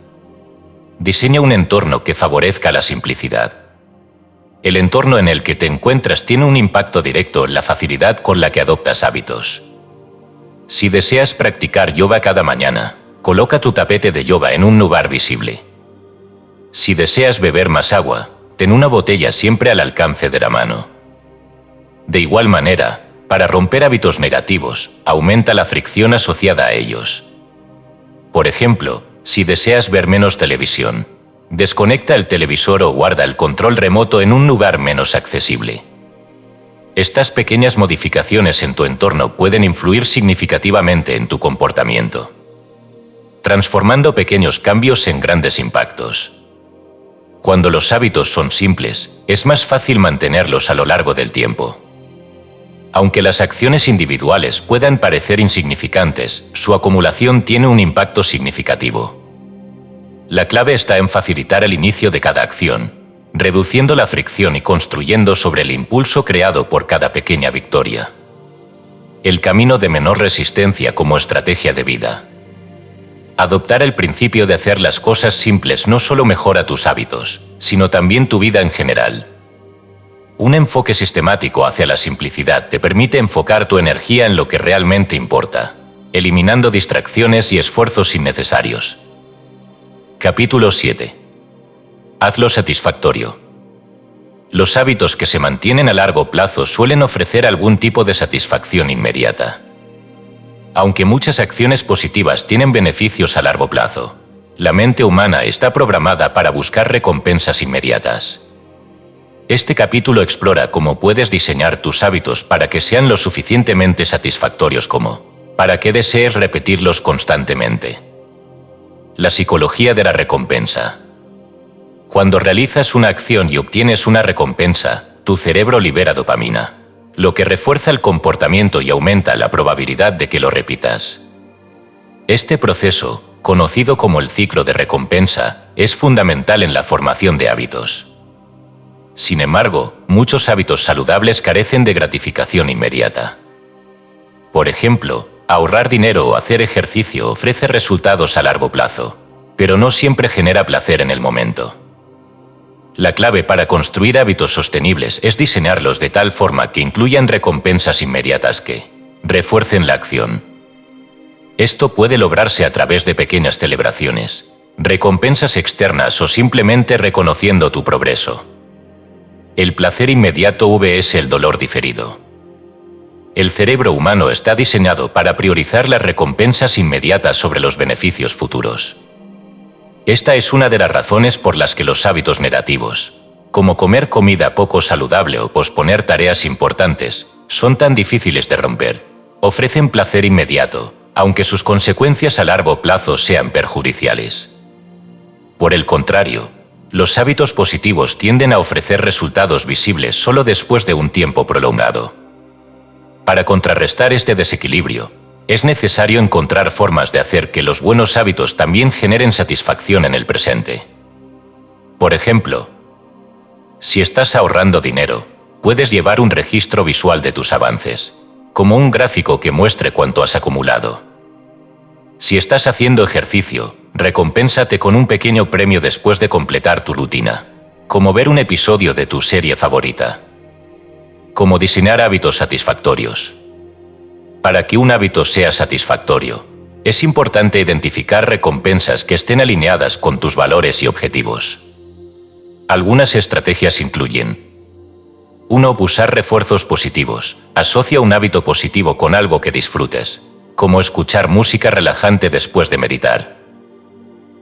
Speaker 1: Diseña un entorno que favorezca la simplicidad. El entorno en el que te encuentras tiene un impacto directo en la facilidad con la que adoptas hábitos. Si deseas practicar yoga cada mañana, coloca tu tapete de yoga en un lugar visible. Si deseas beber más agua, ten una botella siempre al alcance de la mano. De igual manera, para romper hábitos negativos, aumenta la fricción asociada a ellos. Por ejemplo, si deseas ver menos televisión, desconecta el televisor o guarda el control remoto en un lugar menos accesible. Estas pequeñas modificaciones en tu entorno pueden influir significativamente en tu comportamiento, transformando pequeños cambios en grandes impactos. Cuando los hábitos son simples, es más fácil mantenerlos a lo largo del tiempo. Aunque las acciones individuales puedan parecer insignificantes, su acumulación tiene un impacto significativo. La clave está en facilitar el inicio de cada acción, reduciendo la fricción y construyendo sobre el impulso creado por cada pequeña victoria. El camino de menor resistencia como estrategia de vida. Adoptar el principio de hacer las cosas simples no solo mejora tus hábitos, sino también tu vida en general. Un enfoque sistemático hacia la simplicidad te permite enfocar tu energía en lo que realmente importa, eliminando distracciones y esfuerzos innecesarios. Capítulo 7. Hazlo satisfactorio. Los hábitos que se mantienen a largo plazo suelen ofrecer algún tipo de satisfacción inmediata. Aunque muchas acciones positivas tienen beneficios a largo plazo, la mente humana está programada para buscar recompensas inmediatas. Este capítulo explora cómo puedes diseñar tus hábitos para que sean lo suficientemente satisfactorios como para que desees repetirlos constantemente. La psicología de la recompensa. Cuando realizas una acción y obtienes una recompensa, tu cerebro libera dopamina, lo que refuerza el comportamiento y aumenta la probabilidad de que lo repitas. Este proceso, conocido como el ciclo de recompensa, es fundamental en la formación de hábitos. Sin embargo, muchos hábitos saludables carecen de gratificación inmediata. Por ejemplo, ahorrar dinero o hacer ejercicio ofrece resultados a largo plazo, pero no siempre genera placer en el momento. La clave para construir hábitos sostenibles es diseñarlos de tal forma que incluyan recompensas inmediatas que refuercen la acción. Esto puede lograrse a través de pequeñas celebraciones, recompensas externas o simplemente reconociendo tu progreso. El placer inmediato vs el dolor diferido. El cerebro humano está diseñado para priorizar las recompensas inmediatas sobre los beneficios futuros. Esta es una de las razones por las que los hábitos negativos, como comer comida poco saludable o posponer tareas importantes, son tan difíciles de romper. Ofrecen placer inmediato, aunque sus consecuencias a largo plazo sean perjudiciales. Por el contrario, los hábitos positivos tienden a ofrecer resultados visibles solo después de un tiempo prolongado. Para contrarrestar este desequilibrio, es necesario encontrar formas de hacer que los buenos hábitos también generen satisfacción en el presente. Por ejemplo, si estás ahorrando dinero, puedes llevar un registro visual de tus avances, como un gráfico que muestre cuánto has acumulado. Si estás haciendo ejercicio, recompénsate con un pequeño premio después de completar tu rutina, como ver un episodio de tu serie favorita. Como diseñar hábitos satisfactorios. Para que un hábito sea satisfactorio, es importante identificar recompensas que estén alineadas con tus valores y objetivos. Algunas estrategias incluyen: 1. Usar refuerzos positivos. Asocia un hábito positivo con algo que disfrutes, como escuchar música relajante después de meditar.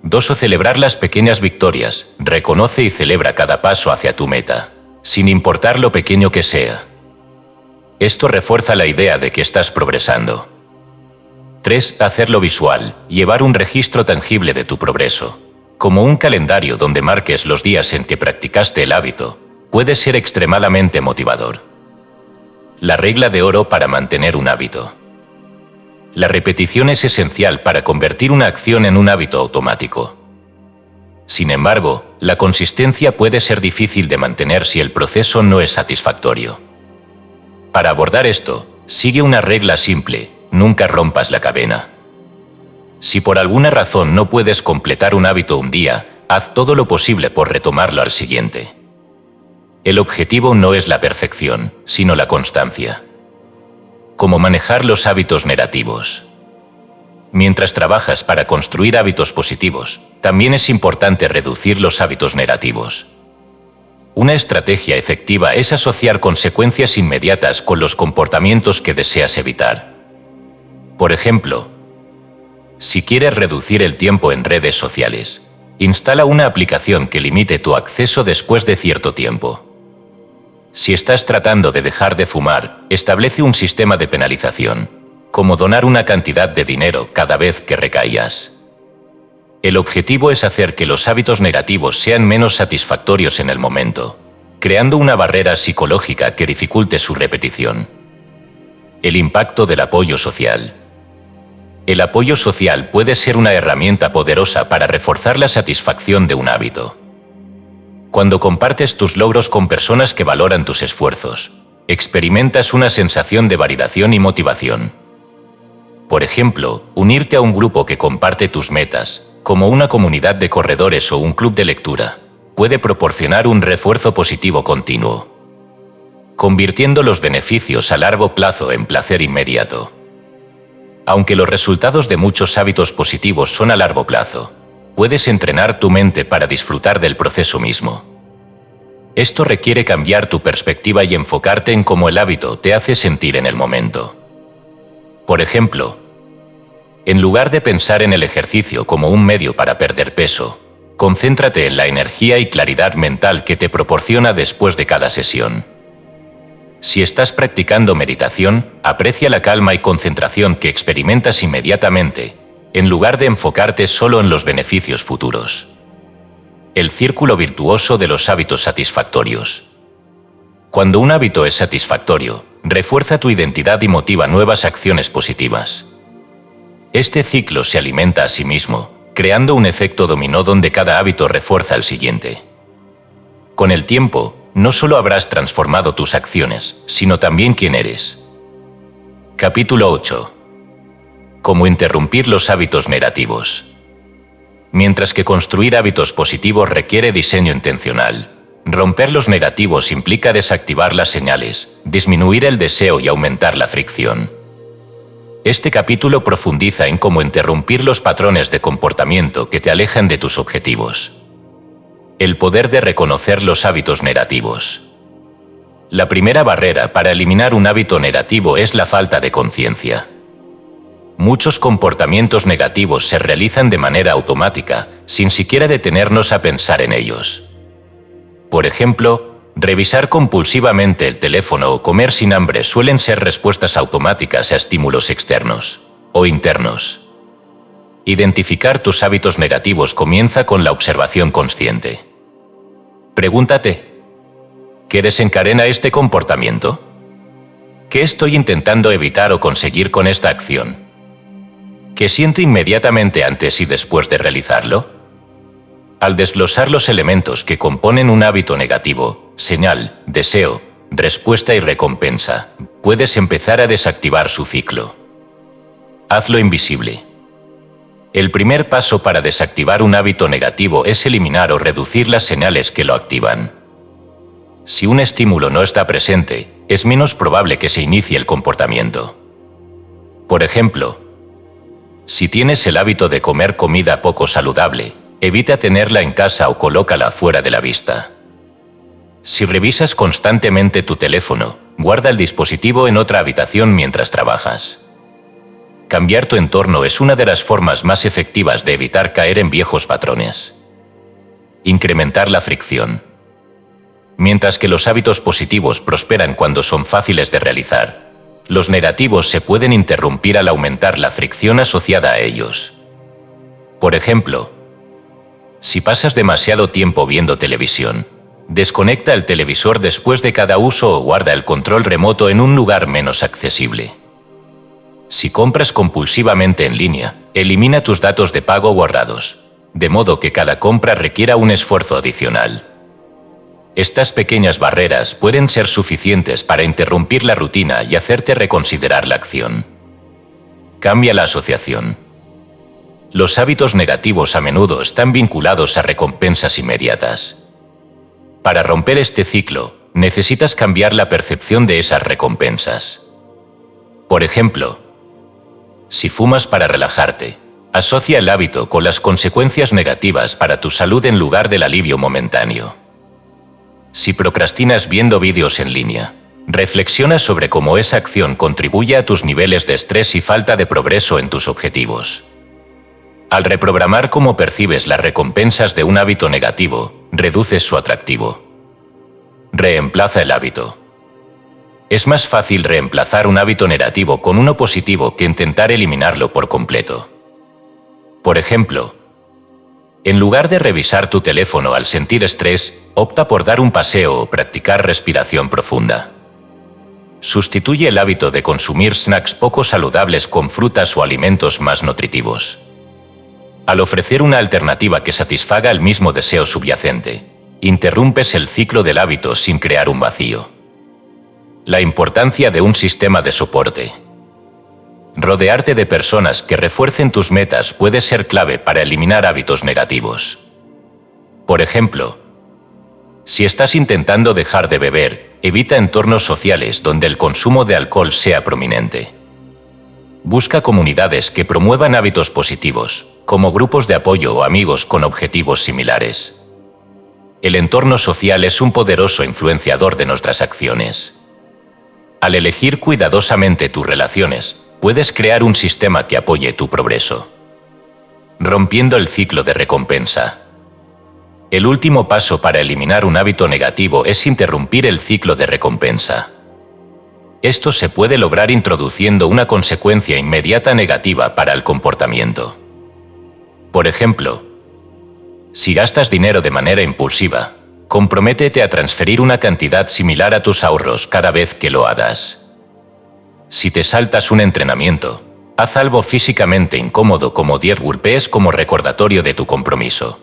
Speaker 1: 2. Celebrar las pequeñas victorias. Reconoce y celebra cada paso hacia tu meta, sin importar lo pequeño que sea. Esto refuerza la idea de que estás progresando. 3. Hacerlo visual. Llevar un registro tangible de tu progreso, como un calendario donde marques los días en que practicaste el hábito, puede ser extremadamente motivador. La regla de oro para mantener un hábito. La repetición es esencial para convertir una acción en un hábito automático. Sin embargo, la consistencia puede ser difícil de mantener si el proceso no es satisfactorio. Para abordar esto, sigue una regla simple: nunca rompas la cadena. Si por alguna razón no puedes completar un hábito un día, haz todo lo posible por retomarlo al siguiente. El objetivo no es la perfección, sino la constancia. Cómo manejar los hábitos negativos. Mientras trabajas para construir hábitos positivos, también es importante reducir los hábitos negativos. Una estrategia efectiva es asociar consecuencias inmediatas con los comportamientos que deseas evitar. Por ejemplo, si quieres reducir el tiempo en redes sociales, instala una aplicación que limite tu acceso después de cierto tiempo. Si estás tratando de dejar de fumar, establece un sistema de penalización, como donar una cantidad de dinero cada vez que recaigas. El objetivo es hacer que los hábitos negativos sean menos satisfactorios en el momento, creando una barrera psicológica que dificulte su repetición. El impacto del apoyo social. El apoyo social puede ser una herramienta poderosa para reforzar la satisfacción de un hábito. Cuando compartes tus logros con personas que valoran tus esfuerzos, experimentas una sensación de validación y motivación. Por ejemplo, unirte a un grupo que comparte tus metas, como una comunidad de corredores o un club de lectura, puede proporcionar un refuerzo positivo continuo, convirtiendo los beneficios a largo plazo en placer inmediato. Aunque los resultados de muchos hábitos positivos son a largo plazo, puedes entrenar tu mente para disfrutar del proceso mismo. Esto requiere cambiar tu perspectiva y enfocarte en cómo el hábito te hace sentir en el momento. Por ejemplo, En lugar de pensar en el ejercicio como un medio para perder peso, concéntrate en la energía y claridad mental que te proporciona después de cada sesión. Si estás practicando meditación, aprecia la calma y concentración que experimentas inmediatamente, en lugar de enfocarte solo en los beneficios futuros. El círculo virtuoso de los hábitos satisfactorios. Cuando un hábito es satisfactorio, refuerza tu identidad y motiva nuevas acciones positivas. Este ciclo se alimenta a sí mismo, creando un efecto dominó donde cada hábito refuerza el siguiente. Con el tiempo, no solo habrás transformado tus acciones, sino también quién eres. Capítulo 8. Cómo interrumpir los hábitos negativos. Mientras que construir hábitos positivos requiere diseño intencional, romper los negativos implica desactivar las señales, disminuir el deseo y aumentar la fricción. Este capítulo profundiza en cómo interrumpir los patrones de comportamiento que te alejan de tus objetivos. El poder de reconocer los hábitos negativos. La primera barrera para eliminar un hábito negativo es la falta de conciencia. Muchos comportamientos negativos se realizan de manera automática, sin siquiera detenernos a pensar en ellos. Por ejemplo, revisar compulsivamente el teléfono o comer sin hambre suelen ser respuestas automáticas a estímulos externos o internos. Identificar tus hábitos negativos comienza con la observación consciente. Pregúntate, ¿qué desencadena este comportamiento? ¿Qué estoy intentando evitar o conseguir con esta acción? ¿Qué siento inmediatamente antes y después de realizarlo? Al desglosar los elementos que componen un hábito negativo, señal, deseo, respuesta y recompensa, puedes empezar a desactivar su ciclo. Hazlo invisible. El primer paso para desactivar un hábito negativo es eliminar o reducir las señales que lo activan. Si un estímulo no está presente, es menos probable que se inicie el comportamiento. Por ejemplo, si tienes el hábito de comer comida poco saludable, evita tenerla en casa o colócala fuera de la vista. Si revisas constantemente tu teléfono, guarda el dispositivo en otra habitación mientras trabajas. Cambiar tu entorno es una de las formas más efectivas de evitar caer en viejos patrones. Incrementar la fricción. Mientras que los hábitos positivos prosperan cuando son fáciles de realizar, los negativos se pueden interrumpir al aumentar la fricción asociada a ellos. Por ejemplo, si pasas demasiado tiempo viendo televisión, desconecta el televisor después de cada uso o guarda el control remoto en un lugar menos accesible. Si compras compulsivamente en línea, elimina tus datos de pago guardados, de modo que cada compra requiera un esfuerzo adicional. Estas pequeñas barreras pueden ser suficientes para interrumpir la rutina y hacerte reconsiderar la acción. Cambia la asociación. Los hábitos negativos a menudo están vinculados a recompensas inmediatas. Para romper este ciclo, necesitas cambiar la percepción de esas recompensas. Por ejemplo, si fumas para relajarte, asocia el hábito con las consecuencias negativas para tu salud en lugar del alivio momentáneo. Si procrastinas viendo vídeos en línea, reflexiona sobre cómo esa acción contribuye a tus niveles de estrés y falta de progreso en tus objetivos. Al reprogramar cómo percibes las recompensas de un hábito negativo, reduces su atractivo. Reemplaza el hábito. Es más fácil reemplazar un hábito negativo con uno positivo que intentar eliminarlo por completo. Por ejemplo, en lugar de revisar tu teléfono al sentir estrés, opta por dar un paseo o practicar respiración profunda. Sustituye el hábito de consumir snacks poco saludables con frutas o alimentos más nutritivos. Al ofrecer una alternativa que satisfaga el mismo deseo subyacente, interrumpes el ciclo del hábito sin crear un vacío. La importancia de un sistema de soporte. Rodearte de personas que refuercen tus metas puede ser clave para eliminar hábitos negativos. Por ejemplo, si estás intentando dejar de beber, evita entornos sociales donde el consumo de alcohol sea prominente. Busca comunidades que promuevan hábitos positivos, como grupos de apoyo o amigos con objetivos similares. El entorno social es un poderoso influenciador de nuestras acciones. Al elegir cuidadosamente tus relaciones, puedes crear un sistema que apoye tu progreso. Rompiendo el ciclo de recompensa. El último paso para eliminar un hábito negativo es interrumpir el ciclo de recompensa. Esto se puede lograr introduciendo una consecuencia inmediata negativa para el comportamiento. Por ejemplo, si gastas dinero de manera impulsiva, comprométete a transferir una cantidad similar a tus ahorros cada vez que lo hagas. Si te saltas un entrenamiento, haz algo físicamente incómodo como 10 burpees como recordatorio de tu compromiso.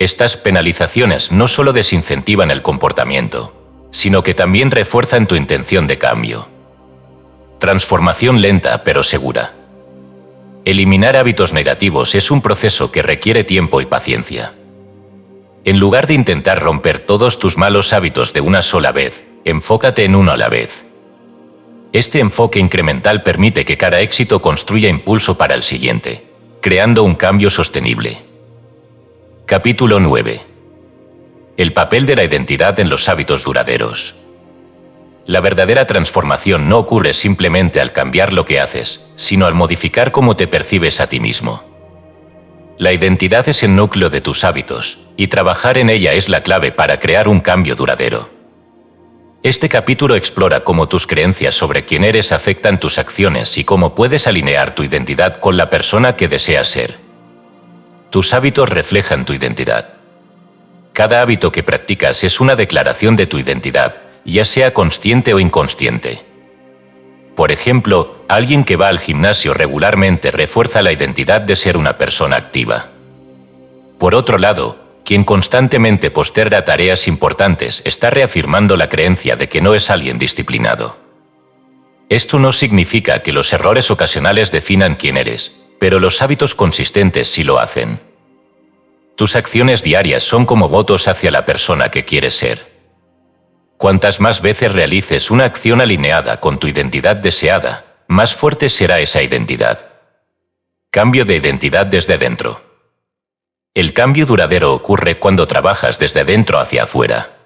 Speaker 1: Estas penalizaciones no solo desincentivan el comportamiento, sino que también refuerzan tu intención de cambio. Transformación lenta pero segura. Eliminar hábitos negativos es un proceso que requiere tiempo y paciencia. En lugar de intentar romper todos tus malos hábitos de una sola vez, enfócate en uno a la vez. Este enfoque incremental permite que cada éxito construya impulso para el siguiente, creando un cambio sostenible. Capítulo 9. El papel de la identidad en los hábitos duraderos. La verdadera transformación no ocurre simplemente al cambiar lo que haces, sino al modificar cómo te percibes a ti mismo. La identidad es el núcleo de tus hábitos, y trabajar en ella es la clave para crear un cambio duradero. Este capítulo explora cómo tus creencias sobre quién eres afectan tus acciones y cómo puedes alinear tu identidad con la persona que deseas ser. Tus hábitos reflejan tu identidad. Cada hábito que practicas es una declaración de tu identidad, ya sea consciente o inconsciente. Por ejemplo, alguien que va al gimnasio regularmente refuerza la identidad de ser una persona activa. Por otro lado, quien constantemente posterga tareas importantes está reafirmando la creencia de que no es alguien disciplinado. Esto no significa que los errores ocasionales definan quién eres, pero los hábitos consistentes sí lo hacen. Tus acciones diarias son como votos hacia la persona que quieres ser. Cuantas más veces realices una acción alineada con tu identidad deseada, más fuerte será esa identidad. Cambio de identidad desde dentro. El cambio duradero ocurre cuando trabajas desde dentro hacia afuera.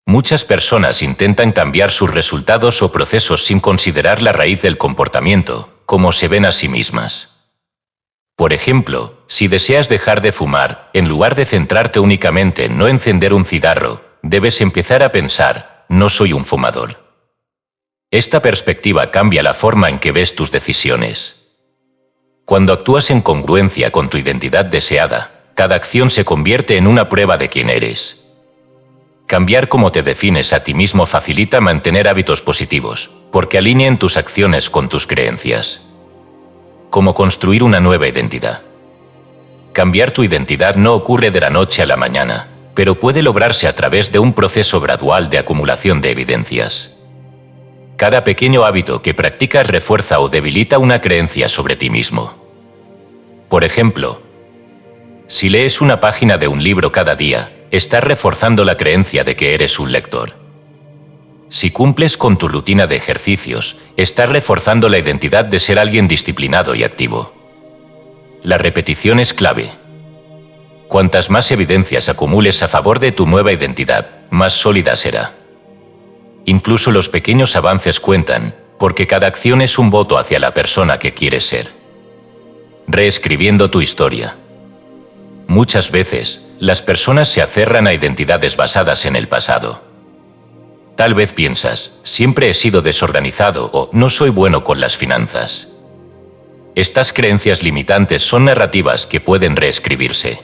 Speaker 1: Muchas personas intentan cambiar sus resultados o procesos sin considerar la raíz del comportamiento, cómo se ven a sí mismas. Por ejemplo, si deseas dejar de fumar, en lugar de centrarte únicamente en no encender un cigarro, debes empezar a pensar, no soy un fumador. Esta perspectiva cambia la forma en que ves tus decisiones. Cuando actúas en congruencia con tu identidad deseada, cada acción se convierte en una prueba de quién eres. Cambiar cómo te defines a ti mismo facilita mantener hábitos positivos, porque alinean tus acciones con tus creencias. Cómo construir una nueva identidad. Cambiar tu identidad no ocurre de la noche a la mañana, pero puede lograrse a través de un proceso gradual de acumulación de evidencias. Cada pequeño hábito que practicas refuerza o debilita una creencia sobre ti mismo. Por ejemplo, si lees una página de un libro cada día, estás reforzando la creencia de que eres un lector. Si cumples con tu rutina de ejercicios, estás reforzando la identidad de ser alguien disciplinado y activo. La repetición es clave. Cuantas más evidencias acumules a favor de tu nueva identidad, más sólida será. Incluso los pequeños avances cuentan, porque cada acción es un voto hacia la persona que quieres ser. Reescribiendo tu historia. Muchas veces, las personas se aferran a identidades basadas en el pasado. Tal vez piensas, siempre he sido desorganizado o no soy bueno con las finanzas. Estas creencias limitantes son narrativas que pueden reescribirse.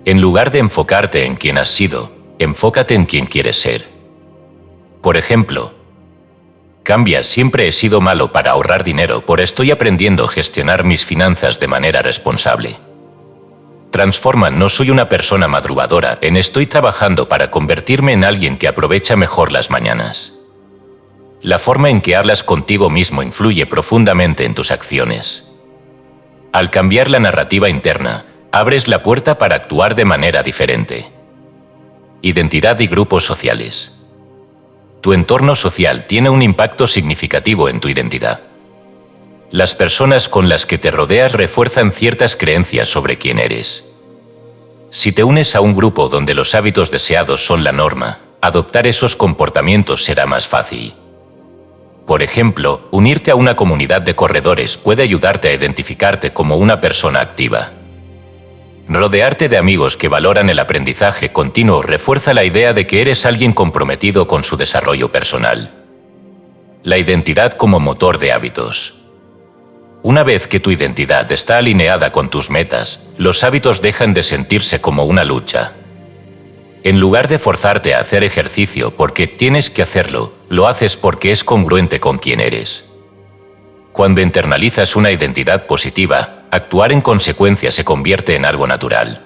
Speaker 1: En lugar de enfocarte en quién has sido, enfócate en quién quieres ser. Por ejemplo, cambia siempre he sido malo para ahorrar dinero, por estoy aprendiendo a gestionar mis finanzas de manera responsable. Transforma no soy una persona madrugadora en estoy trabajando para convertirme en alguien que aprovecha mejor las mañanas. La forma en que hablas contigo mismo influye profundamente en tus acciones. Al cambiar la narrativa interna, abres la puerta para actuar de manera diferente. Identidad y grupos sociales. Tu entorno social tiene un impacto significativo en tu identidad. Las personas con las que te rodeas refuerzan ciertas creencias sobre quién eres. Si te unes a un grupo donde los hábitos deseados son la norma, adoptar esos comportamientos será más fácil. Por ejemplo, unirte a una comunidad de corredores puede ayudarte a identificarte como una persona activa. Rodearte de amigos que valoran el aprendizaje continuo refuerza la idea de que eres alguien comprometido con su desarrollo personal. La identidad como motor de hábitos. Una vez que tu identidad está alineada con tus metas, los hábitos dejan de sentirse como una lucha. En lugar de forzarte a hacer ejercicio porque tienes que hacerlo, lo haces porque es congruente con quien eres. Cuando internalizas una identidad positiva, actuar en consecuencia se convierte en algo natural.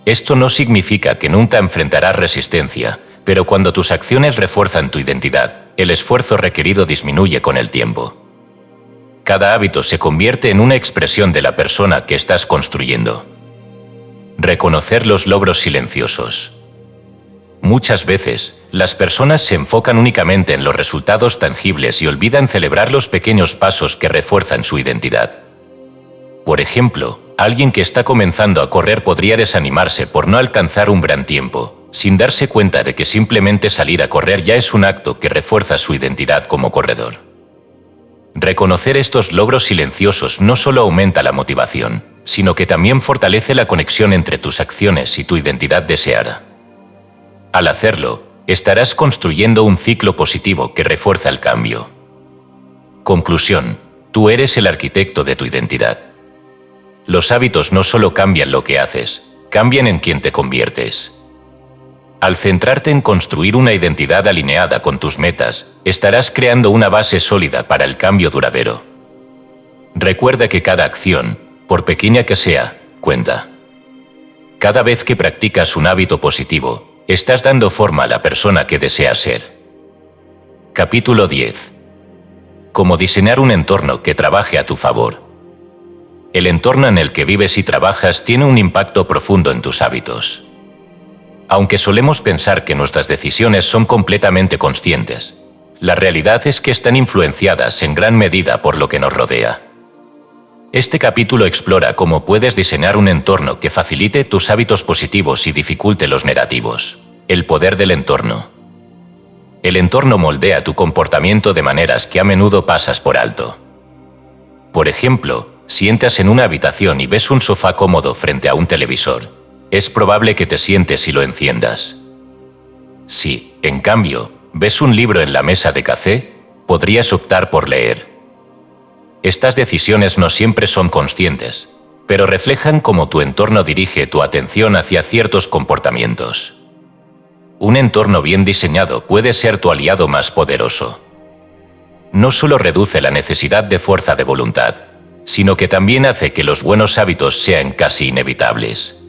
Speaker 1: Esto no significa que nunca enfrentarás resistencia, pero cuando tus acciones refuerzan tu identidad, el esfuerzo requerido disminuye con el tiempo. Cada hábito se convierte en una expresión de la persona que estás construyendo. Reconocer los logros silenciosos. Muchas veces, las personas se enfocan únicamente en los resultados tangibles y olvidan celebrar los pequeños pasos que refuerzan su identidad. Por ejemplo, alguien que está comenzando a correr podría desanimarse por no alcanzar un gran tiempo, sin darse cuenta de que simplemente salir a correr ya es un acto que refuerza su identidad como corredor. Reconocer estos logros silenciosos no solo aumenta la motivación, sino que también fortalece la conexión entre tus acciones y tu identidad deseada. Al hacerlo, estarás construyendo un ciclo positivo que refuerza el cambio. Conclusión: tú eres el arquitecto de tu identidad. Los hábitos no solo cambian lo que haces, cambian en quien te conviertes. Al centrarte en construir una identidad alineada con tus metas, estarás creando una base sólida para el cambio duradero. Recuerda que cada acción, por pequeña que sea, cuenta. Cada vez que practicas un hábito positivo, estás dando forma a la persona que deseas ser. Capítulo 10. Cómo diseñar un entorno que trabaje a tu favor. El entorno en el que vives y trabajas tiene un impacto profundo en tus hábitos. Aunque solemos pensar que nuestras decisiones son completamente conscientes, la realidad es que están influenciadas en gran medida por lo que nos rodea. Este capítulo explora cómo puedes diseñar un entorno que facilite tus hábitos positivos y dificulte los negativos. El poder del entorno. El entorno moldea tu comportamiento de maneras que a menudo pasas por alto. Por ejemplo, si entras en una habitación y ves un sofá cómodo frente a un televisor, es probable que te sientes y lo enciendas. Si, en cambio, ves un libro en la mesa de café, podrías optar por leer. Estas decisiones no siempre son conscientes, pero reflejan cómo tu entorno dirige tu atención hacia ciertos comportamientos. Un entorno bien diseñado puede ser tu aliado más poderoso. No solo reduce la necesidad de fuerza de voluntad, sino que también hace que los buenos hábitos sean casi inevitables.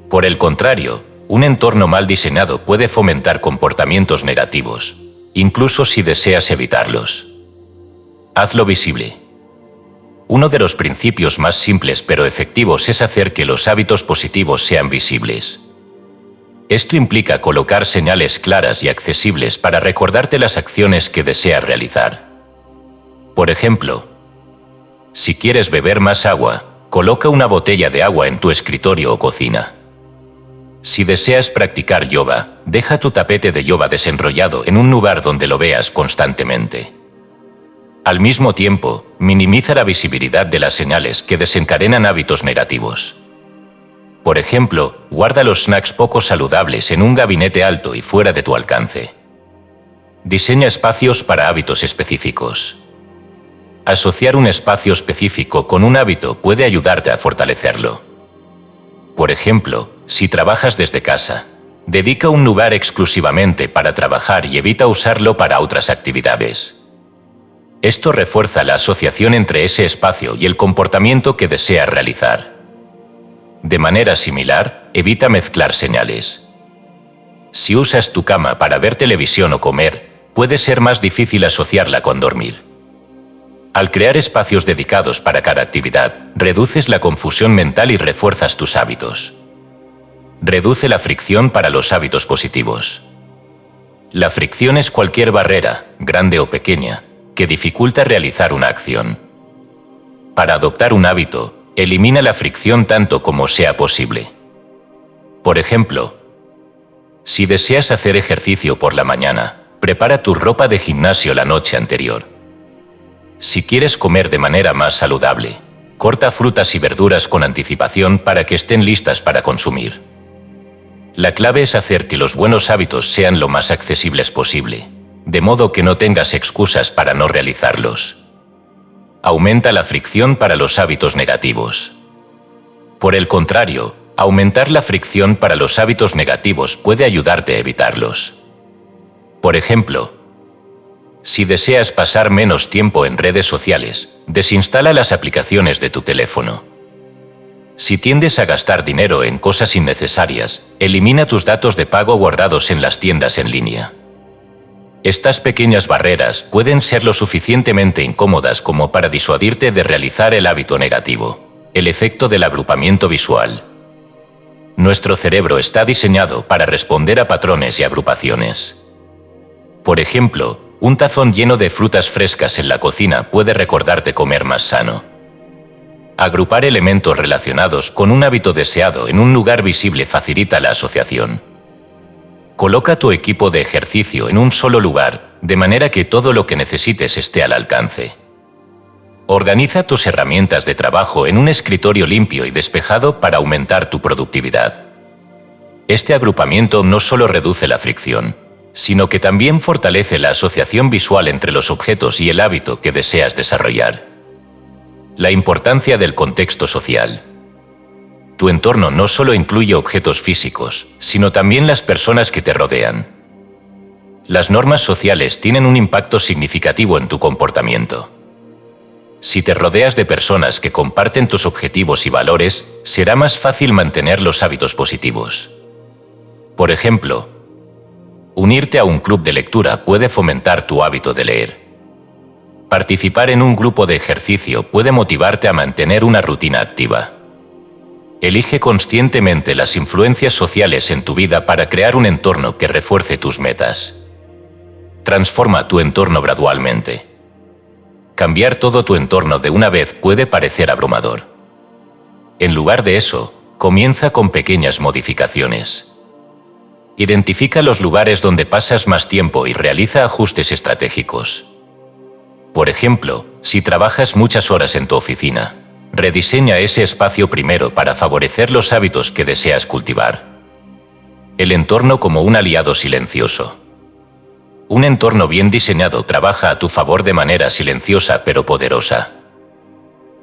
Speaker 1: Por el contrario, un entorno mal diseñado puede fomentar comportamientos negativos, incluso si deseas evitarlos. Hazlo visible. Uno de los principios más simples pero efectivos es hacer que los hábitos positivos sean visibles. Esto implica colocar señales claras y accesibles para recordarte las acciones que deseas realizar. Por ejemplo, si quieres beber más agua, coloca una botella de agua en tu escritorio o cocina. Si deseas practicar yoga, deja tu tapete de yoga desenrollado en un lugar donde lo veas constantemente. Al mismo tiempo, minimiza la visibilidad de las señales que desencadenan hábitos negativos. Por ejemplo, guarda los snacks poco saludables en un gabinete alto y fuera de tu alcance. Diseña espacios para hábitos específicos. Asociar un espacio específico con un hábito puede ayudarte a fortalecerlo. Por ejemplo, si trabajas desde casa, dedica un lugar exclusivamente para trabajar y evita usarlo para otras actividades. Esto refuerza la asociación entre ese espacio y el comportamiento que deseas realizar. De manera similar, evita mezclar señales. Si usas tu cama para ver televisión o comer, puede ser más difícil asociarla con dormir. Al crear espacios dedicados para cada actividad, reduces la confusión mental y refuerzas tus hábitos. Reduce la fricción para los hábitos positivos. La fricción es cualquier barrera, grande o pequeña, que dificulta realizar una acción. Para adoptar un hábito, elimina la fricción tanto como sea posible. Por ejemplo, si deseas hacer ejercicio por la mañana, prepara tu ropa de gimnasio la noche anterior. Si quieres comer de manera más saludable, corta frutas y verduras con anticipación para que estén listas para consumir. La clave es hacer que los buenos hábitos sean lo más accesibles posible, de modo que no tengas excusas para no realizarlos. Aumenta la fricción para los hábitos negativos. Por el contrario, aumentar la fricción para los hábitos negativos puede ayudarte a evitarlos. Por ejemplo, si deseas pasar menos tiempo en redes sociales, desinstala las aplicaciones de tu teléfono. Si tiendes a gastar dinero en cosas innecesarias, elimina tus datos de pago guardados en las tiendas en línea. Estas pequeñas barreras pueden ser lo suficientemente incómodas como para disuadirte de realizar el hábito negativo, el efecto del agrupamiento visual. Nuestro cerebro está diseñado para responder a patrones y agrupaciones. Por ejemplo, un tazón lleno de frutas frescas en la cocina puede recordarte comer más sano. Agrupar elementos relacionados con un hábito deseado en un lugar visible facilita la asociación. Coloca tu equipo de ejercicio en un solo lugar, de manera que todo lo que necesites esté al alcance. Organiza tus herramientas de trabajo en un escritorio limpio y despejado para aumentar tu productividad. Este agrupamiento no solo reduce la fricción, sino que también fortalece la asociación visual entre los objetos y el hábito que deseas desarrollar. La importancia del contexto social. Tu entorno no solo incluye objetos físicos, sino también las personas que te rodean. Las normas sociales tienen un impacto significativo en tu comportamiento. Si te rodeas de personas que comparten tus objetivos y valores, será más fácil mantener los hábitos positivos. Por ejemplo, unirte a un club de lectura puede fomentar tu hábito de leer. Participar en un grupo de ejercicio puede motivarte a mantener una rutina activa. Elige conscientemente las influencias sociales en tu vida para crear un entorno que refuerce tus metas. Transforma tu entorno gradualmente. Cambiar todo tu entorno de una vez puede parecer abrumador. En lugar de eso, comienza con pequeñas modificaciones. Identifica los lugares donde pasas más tiempo y realiza ajustes estratégicos. Por ejemplo, si trabajas muchas horas en tu oficina, rediseña ese espacio primero para favorecer los hábitos que deseas cultivar. El entorno como un aliado silencioso. Un entorno bien diseñado trabaja a tu favor de manera silenciosa pero poderosa.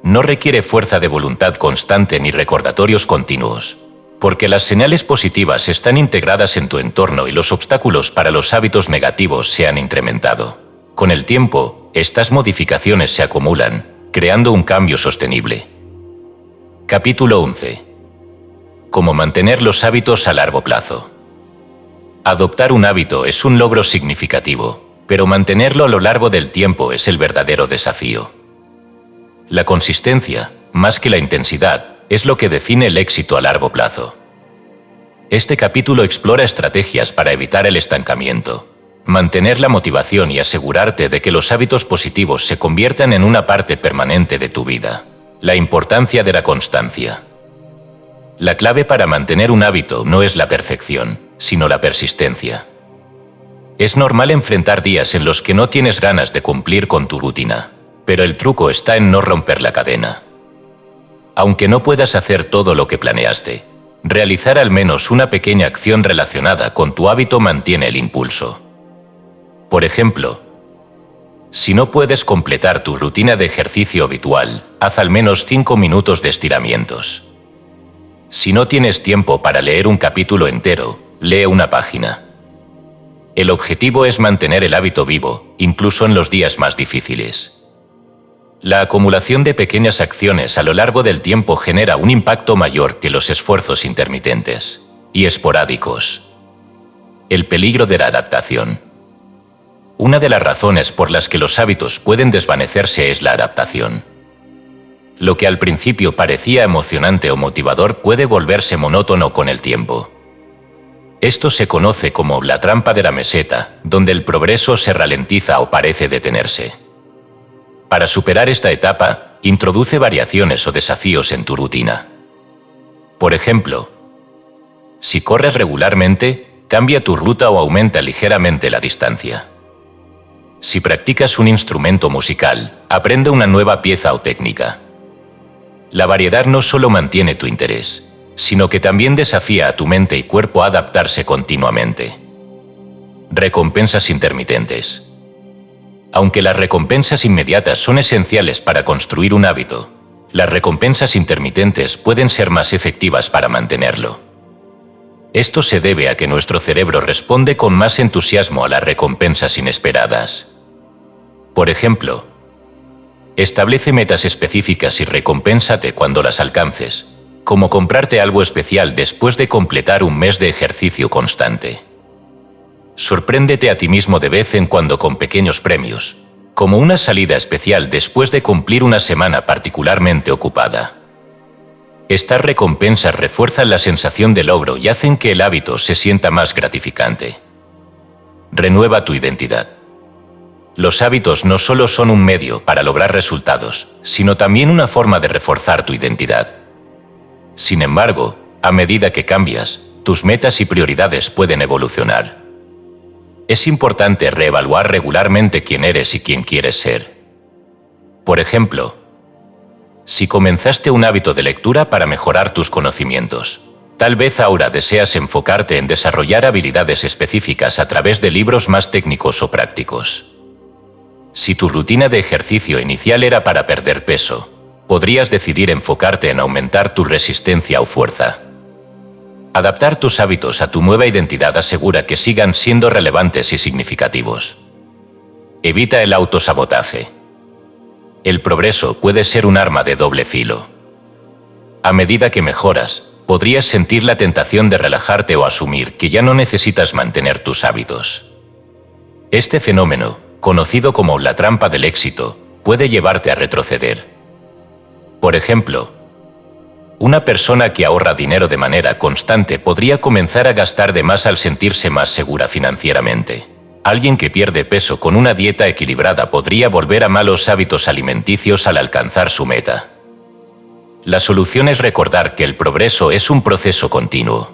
Speaker 1: No requiere fuerza de voluntad constante ni recordatorios continuos, porque las señales positivas están integradas en tu entorno y los obstáculos para los hábitos negativos se han incrementado. Con el tiempo, estas modificaciones se acumulan, creando un cambio sostenible. Capítulo 11. Cómo mantener los hábitos a largo plazo. Adoptar un hábito es un logro significativo, pero mantenerlo a lo largo del tiempo es el verdadero desafío. La consistencia, más que la intensidad, es lo que define el éxito a largo plazo. Este capítulo explora estrategias para evitar el estancamiento, mantener la motivación y asegurarte de que los hábitos positivos se conviertan en una parte permanente de tu vida. La importancia de la constancia. La clave para mantener un hábito no es la perfección, sino la persistencia. Es normal enfrentar días en los que no tienes ganas de cumplir con tu rutina, pero el truco está en no romper la cadena. Aunque no puedas hacer todo lo que planeaste, realizar al menos una pequeña acción relacionada con tu hábito mantiene el impulso. Por ejemplo, si no puedes completar tu rutina de ejercicio habitual, haz al menos 5 minutos de estiramientos. Si no tienes tiempo para leer un capítulo entero, lee una página. El objetivo es mantener el hábito vivo, incluso en los días más difíciles. La acumulación de pequeñas acciones a lo largo del tiempo genera un impacto mayor que los esfuerzos intermitentes y esporádicos. El peligro de la adaptación. Una de las razones por las que los hábitos pueden desvanecerse es la adaptación. Lo que al principio parecía emocionante o motivador puede volverse monótono con el tiempo. Esto se conoce como la trampa de la meseta, donde el progreso se ralentiza o parece detenerse. Para superar esta etapa, introduce variaciones o desafíos en tu rutina. Por ejemplo, si corres regularmente, Cambia tu ruta o aumenta ligeramente la distancia. Si practicas un instrumento musical, aprende una nueva pieza o técnica. La variedad no solo mantiene tu interés, sino que también desafía a tu mente y cuerpo a adaptarse continuamente. Recompensas intermitentes. Aunque las recompensas inmediatas son esenciales para construir un hábito, las recompensas intermitentes pueden ser más efectivas para mantenerlo. Esto se debe a que nuestro cerebro responde con más entusiasmo a las recompensas inesperadas. Por ejemplo, establece metas específicas y recompénsate cuando las alcances, como comprarte algo especial después de completar un mes de ejercicio constante. Sorpréndete a ti mismo de vez en cuando con pequeños premios, como una salida especial después de cumplir una semana particularmente ocupada. Estas recompensas refuerzan la sensación de logro y hacen que el hábito se sienta más gratificante. Renueva tu identidad. Los hábitos no solo son un medio para lograr resultados, sino también una forma de reforzar tu identidad. Sin embargo, a medida que cambias, tus metas y prioridades pueden evolucionar. Es importante reevaluar regularmente quién eres y quién quieres ser. Por ejemplo, si comenzaste un hábito de lectura para mejorar tus conocimientos, tal vez ahora deseas enfocarte en desarrollar habilidades específicas a través de libros más técnicos o prácticos. Si tu rutina de ejercicio inicial era para perder peso, podrías decidir enfocarte en aumentar tu resistencia o fuerza. Adaptar tus hábitos a tu nueva identidad asegura que sigan siendo relevantes y significativos. Evita el autosabotaje. El progreso puede ser un arma de doble filo. A medida que mejoras, podrías sentir la tentación de relajarte o asumir que ya no necesitas mantener tus hábitos. Este fenómeno, conocido como la trampa del éxito, puede llevarte a retroceder. Por ejemplo, una persona que ahorra dinero de manera constante podría comenzar a gastar de más al sentirse más segura financieramente. Alguien que pierde peso con una dieta equilibrada podría volver a malos hábitos alimenticios al alcanzar su meta. La solución es recordar que el progreso es un proceso continuo.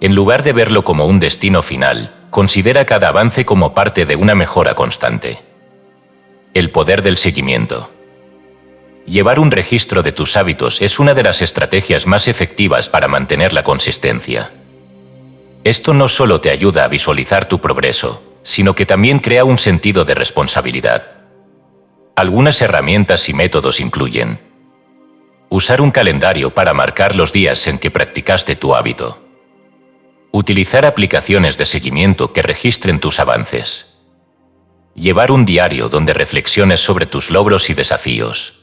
Speaker 1: En lugar de verlo como un destino final, considera cada avance como parte de una mejora constante. El poder del seguimiento. Llevar un registro de tus hábitos es una de las estrategias más efectivas para mantener la consistencia. Esto no solo te ayuda a visualizar tu progreso, sino que también crea un sentido de responsabilidad. Algunas herramientas y métodos incluyen: usar un calendario para marcar los días en que practicaste tu hábito. Utilizar aplicaciones de seguimiento que registren tus avances. Llevar un diario donde reflexiones sobre tus logros y desafíos.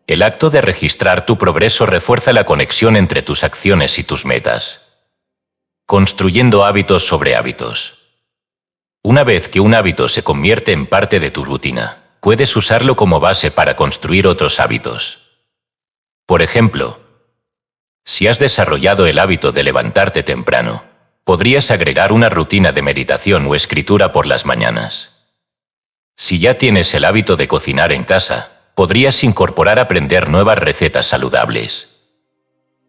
Speaker 1: El acto de registrar tu progreso refuerza la conexión entre tus acciones y tus metas. Construyendo hábitos sobre hábitos. Una vez que un hábito se convierte en parte de tu rutina, puedes usarlo como base para construir otros hábitos. Por ejemplo, si has desarrollado el hábito de levantarte temprano, podrías agregar una rutina de meditación o escritura por las mañanas. Si ya tienes el hábito de cocinar en casa, podrías incorporar aprender nuevas recetas saludables.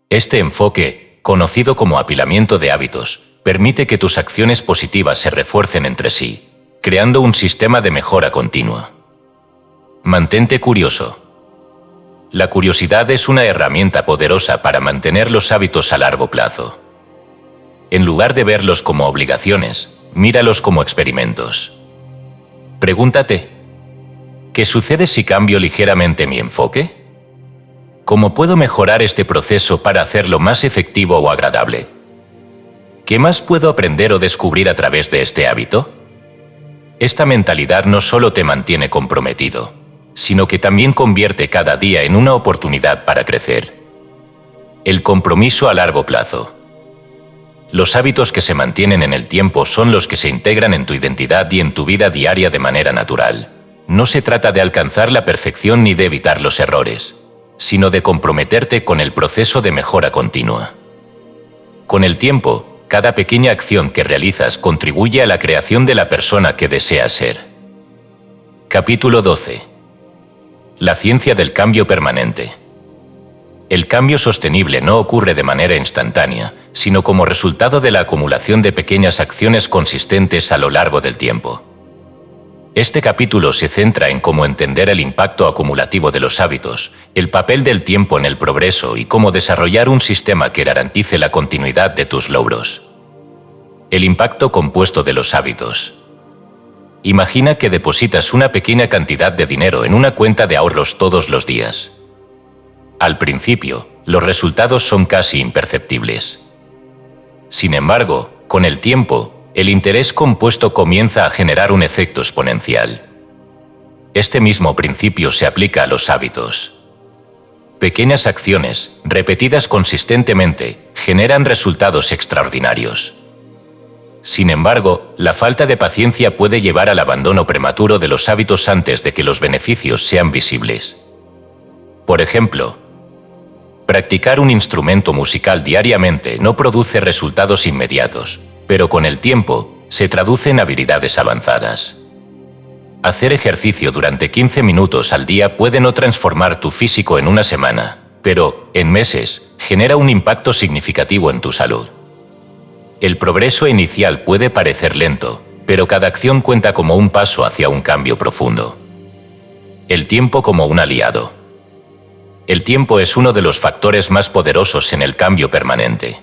Speaker 1: Este enfoque, conocido como apilamiento de hábitos, permite que tus acciones positivas se refuercen entre sí, creando un sistema de mejora continua. Mantente curioso. La curiosidad es una herramienta poderosa para mantener los hábitos a largo plazo. En lugar de verlos como obligaciones, míralos como experimentos. Pregúntate: ¿qué sucede si cambio ligeramente mi enfoque? ¿Cómo puedo mejorar este proceso para hacerlo más efectivo o agradable? ¿Qué más puedo aprender o descubrir a través de este hábito? Esta mentalidad no solo te mantiene comprometido, sino que también convierte cada día en una oportunidad para crecer. El compromiso a largo plazo. Los hábitos que se mantienen en el tiempo son los que se integran en tu identidad y en tu vida diaria de manera natural. No se trata de alcanzar la perfección ni de evitar los errores, sino de comprometerte con el proceso de mejora continua. Con el tiempo, cada pequeña acción que realizas contribuye a la creación de la persona que deseas ser. Capítulo 12. La ciencia del cambio permanente. El cambio sostenible no ocurre de manera instantánea, sino como resultado de la acumulación de pequeñas acciones consistentes a lo largo del tiempo. Este capítulo se centra en cómo entender el impacto acumulativo de los hábitos, el papel del tiempo en el progreso y cómo desarrollar un sistema que garantice la continuidad de tus logros. El impacto compuesto de los hábitos. Imagina que depositas una pequeña cantidad de dinero en una cuenta de ahorros todos los días. Al principio, los resultados son casi imperceptibles. Sin embargo, con el tiempo, el interés compuesto comienza a generar un efecto exponencial. Este mismo principio se aplica a los hábitos. Pequeñas acciones, repetidas consistentemente, generan resultados extraordinarios. Sin embargo, la falta de paciencia puede llevar al abandono prematuro de los hábitos antes de que los beneficios sean visibles. Por ejemplo, practicar un instrumento musical diariamente no produce resultados inmediatos, pero con el tiempo, se traduce en habilidades avanzadas. Hacer ejercicio durante 15 minutos al día puede no transformar tu físico en una semana, pero, en meses, genera un impacto significativo en tu salud. El progreso inicial puede parecer lento, pero cada acción cuenta como un paso hacia un cambio profundo. El tiempo como un aliado. El tiempo es uno de los factores más poderosos en el cambio permanente.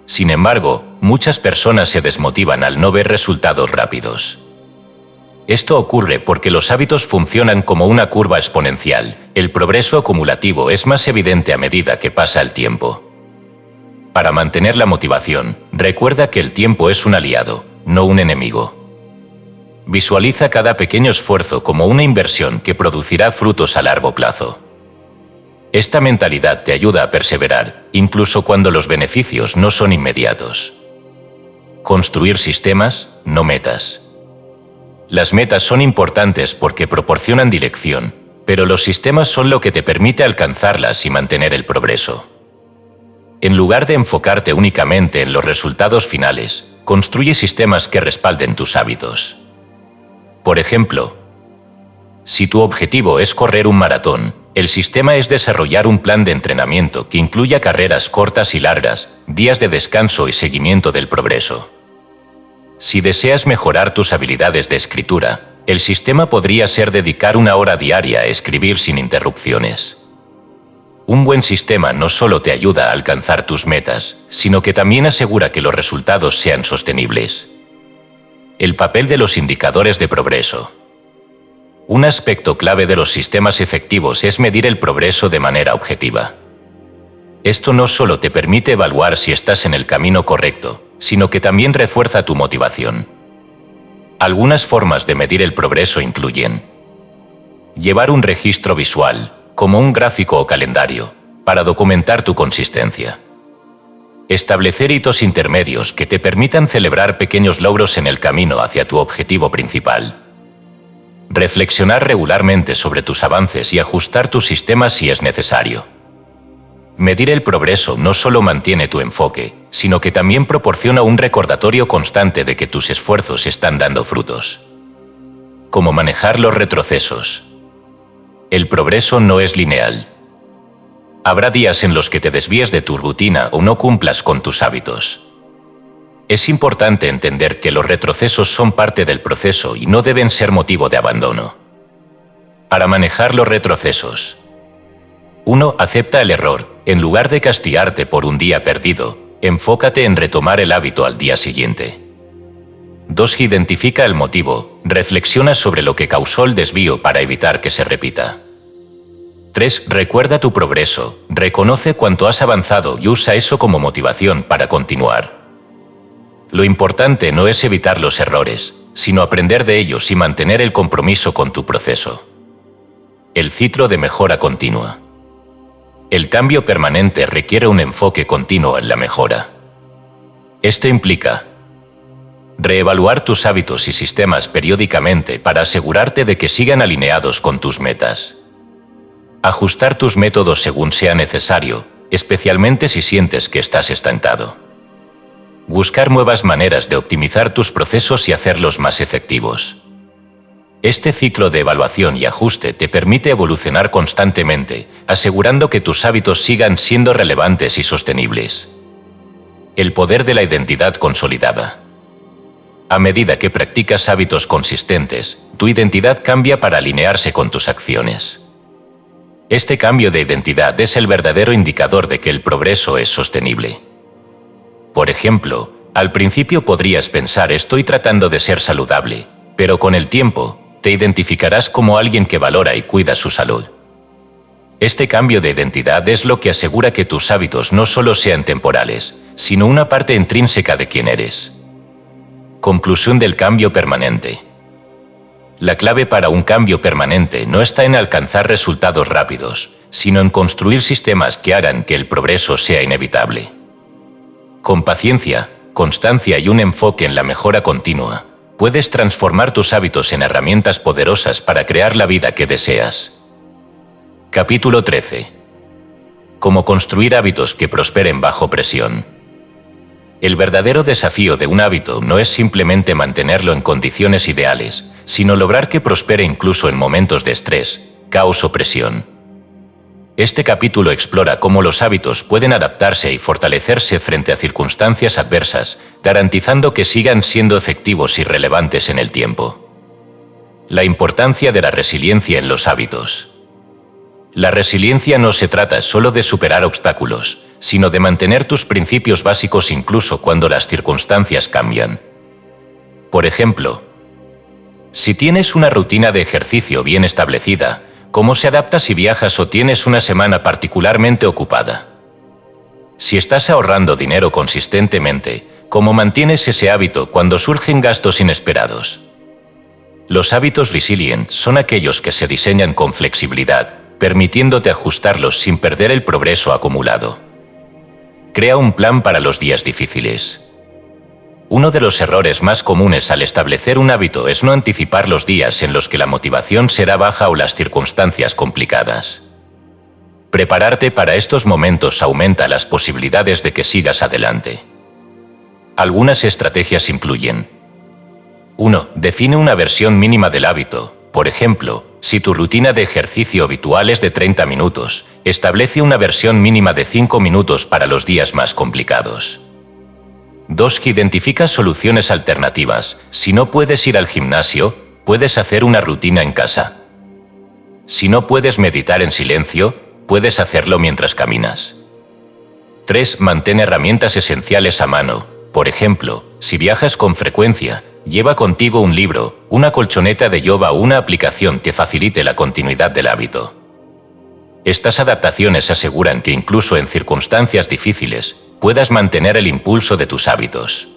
Speaker 1: Sin embargo, muchas personas se desmotivan al no ver resultados rápidos. Esto ocurre porque los hábitos funcionan como una curva exponencial. El progreso acumulativo es más evidente a medida que pasa el tiempo. Para mantener la motivación, recuerda que el tiempo es un aliado, no un enemigo. Visualiza cada pequeño esfuerzo como una inversión que producirá frutos a largo plazo. Esta mentalidad te ayuda a perseverar, incluso cuando los beneficios no son inmediatos. Construir sistemas, no metas. Las metas son importantes porque proporcionan dirección, pero los sistemas son lo que te permite alcanzarlas y mantener el progreso. En lugar de enfocarte únicamente en los resultados finales, construye sistemas que respalden tus hábitos. Por ejemplo, si tu objetivo es correr un maratón, el sistema es desarrollar un plan de entrenamiento que incluya carreras cortas y largas, días de descanso y seguimiento del progreso. Si deseas mejorar tus habilidades de escritura, el sistema podría ser dedicar 1 hora diaria a escribir sin interrupciones. Un buen sistema no solo te ayuda a alcanzar tus metas, sino que también asegura que los resultados sean sostenibles. El papel de los indicadores de progreso. Un aspecto clave de los sistemas efectivos es medir el progreso de manera objetiva. Esto no solo te permite evaluar si estás en el camino correcto, sino que también refuerza tu motivación. Algunas formas de medir el progreso incluyen llevar un registro visual, como un gráfico o calendario, para documentar tu consistencia. Establecer hitos intermedios que te permitan celebrar pequeños logros en el camino hacia tu objetivo principal. Reflexionar regularmente sobre tus avances y ajustar tu sistema si es necesario. Medir el progreso no solo mantiene tu enfoque, sino que también proporciona un recordatorio constante de que tus esfuerzos están dando frutos. Cómo manejar los retrocesos. El progreso no es lineal. Habrá días en los que te desvíes de tu rutina o no cumplas con tus hábitos. Es importante entender que los retrocesos son parte del proceso y no deben ser motivo de abandono. Para manejar los retrocesos. 1. Acepta el error. En lugar de castigarte por un día perdido, enfócate en retomar el hábito al día siguiente. 2. Identifica el motivo. Reflexiona sobre lo que causó el desvío para evitar que se repita. 3. Recuerda tu progreso. Reconoce cuánto has avanzado y usa eso como motivación para continuar. Lo importante no es evitar los errores, sino aprender de ellos y mantener el compromiso con tu proceso. El ciclo de mejora continua. El cambio permanente requiere un enfoque continuo en la mejora. Esto implica reevaluar tus hábitos y sistemas periódicamente para asegurarte de que sigan alineados con tus metas. Ajustar tus métodos según sea necesario, especialmente si sientes que estás estancado. Buscar nuevas maneras de optimizar tus procesos y hacerlos más efectivos. Este ciclo de evaluación y ajuste te permite evolucionar constantemente, asegurando que tus hábitos sigan siendo relevantes y sostenibles. El poder de la identidad consolidada. A medida que practicas hábitos consistentes, tu identidad cambia para alinearse con tus acciones. Este cambio de identidad es el verdadero indicador de que el progreso es sostenible. Por ejemplo, al principio podrías pensar estoy tratando de ser saludable, pero con el tiempo, te identificarás como alguien que valora y cuida su salud. Este cambio de identidad es lo que asegura que tus hábitos no solo sean temporales, sino una parte intrínseca de quién eres. Conclusión del cambio permanente. La clave para un cambio permanente no está en alcanzar resultados rápidos, sino en construir sistemas que hagan que el progreso sea inevitable. Con paciencia, constancia y un enfoque en la mejora continua, puedes transformar tus hábitos en herramientas poderosas para crear la vida que deseas. Capítulo 13. Cómo construir hábitos que prosperen bajo presión. El verdadero desafío de un hábito no es simplemente mantenerlo en condiciones ideales, sino lograr que prospere incluso en momentos de estrés, caos o presión. Este capítulo explora cómo los hábitos pueden adaptarse y fortalecerse frente a circunstancias adversas, garantizando que sigan siendo efectivos y relevantes en el tiempo. La importancia de la resiliencia en los hábitos. La resiliencia no se trata solo de superar obstáculos, sino de mantener tus principios básicos incluso cuando las circunstancias cambian. Por ejemplo, si tienes una rutina de ejercicio bien establecida, ¿cómo se adapta si viajas o tienes una semana particularmente ocupada? Si estás ahorrando dinero consistentemente, ¿cómo mantienes ese hábito cuando surgen gastos inesperados? Los hábitos resilient son aquellos que se diseñan con flexibilidad, permitiéndote ajustarlos sin perder el progreso acumulado. Crea un plan para los días difíciles. Uno de los errores más comunes al establecer un hábito es no anticipar los días en los que la motivación será baja o las circunstancias complicadas. Prepararte para estos momentos aumenta las posibilidades de que sigas adelante. Algunas estrategias incluyen: 1. Define una versión mínima del hábito. Por ejemplo, si tu rutina de ejercicio habitual es de 30 minutos, establece una versión mínima de 5 minutos para los días más complicados. 2. Identifica soluciones alternativas. Si no puedes ir al gimnasio, puedes hacer una rutina en casa. Si no puedes meditar en silencio, puedes hacerlo mientras caminas. 3. Mantén herramientas esenciales a mano. Por ejemplo, si viajas con frecuencia, lleva contigo un libro, una colchoneta de yoga o una aplicación que facilite la continuidad del hábito. Estas adaptaciones aseguran que incluso en circunstancias difíciles, puedas mantener el impulso de tus hábitos.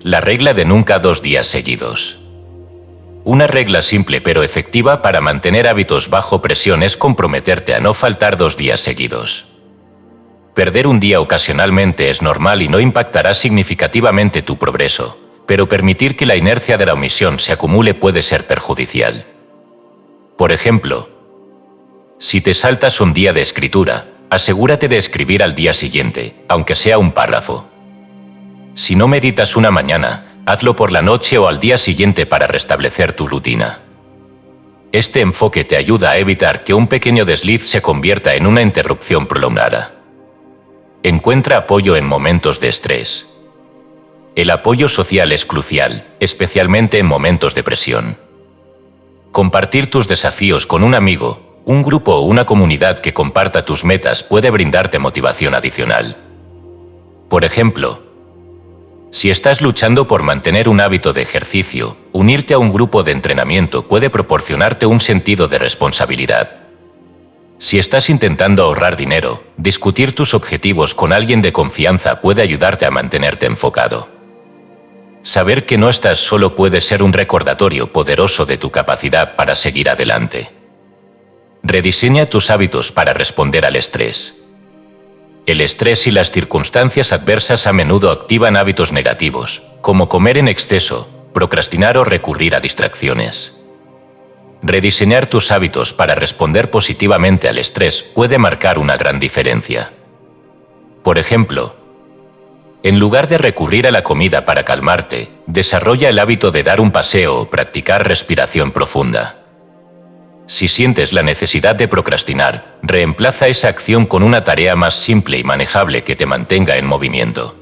Speaker 1: La regla de nunca 2 días seguidos. Una regla simple pero efectiva para mantener hábitos bajo presión es comprometerte a no faltar 2 días seguidos. Perder un día ocasionalmente es normal y no impactará significativamente tu progreso, pero permitir que la inercia de la omisión se acumule puede ser perjudicial. Por ejemplo, si te saltas un día de escritura, asegúrate de escribir al día siguiente, aunque sea un párrafo. Si no meditas una mañana, hazlo por la noche o al día siguiente para restablecer tu rutina. Este enfoque te ayuda a evitar que un pequeño desliz se convierta en una interrupción prolongada. Encuentra apoyo en momentos de estrés. El apoyo social es crucial, especialmente en momentos de presión. Compartir tus desafíos con un amigo, un grupo o una comunidad que comparta tus metas puede brindarte motivación adicional. Por ejemplo, si estás luchando por mantener un hábito de ejercicio, unirte a un grupo de entrenamiento puede proporcionarte un sentido de responsabilidad. Si estás intentando ahorrar dinero, discutir tus objetivos con alguien de confianza puede ayudarte a mantenerte enfocado. Saber que no estás solo puede ser un recordatorio poderoso de tu capacidad para seguir adelante. Rediseña tus hábitos para responder al estrés. El estrés y las circunstancias adversas a menudo activan hábitos negativos, como comer en exceso, procrastinar o recurrir a distracciones. Rediseñar tus hábitos para responder positivamente al estrés puede marcar una gran diferencia. Por ejemplo, en lugar de recurrir a la comida para calmarte, desarrolla el hábito de dar un paseo o practicar respiración profunda. Si sientes la necesidad de procrastinar, reemplaza esa acción con una tarea más simple y manejable que te mantenga en movimiento.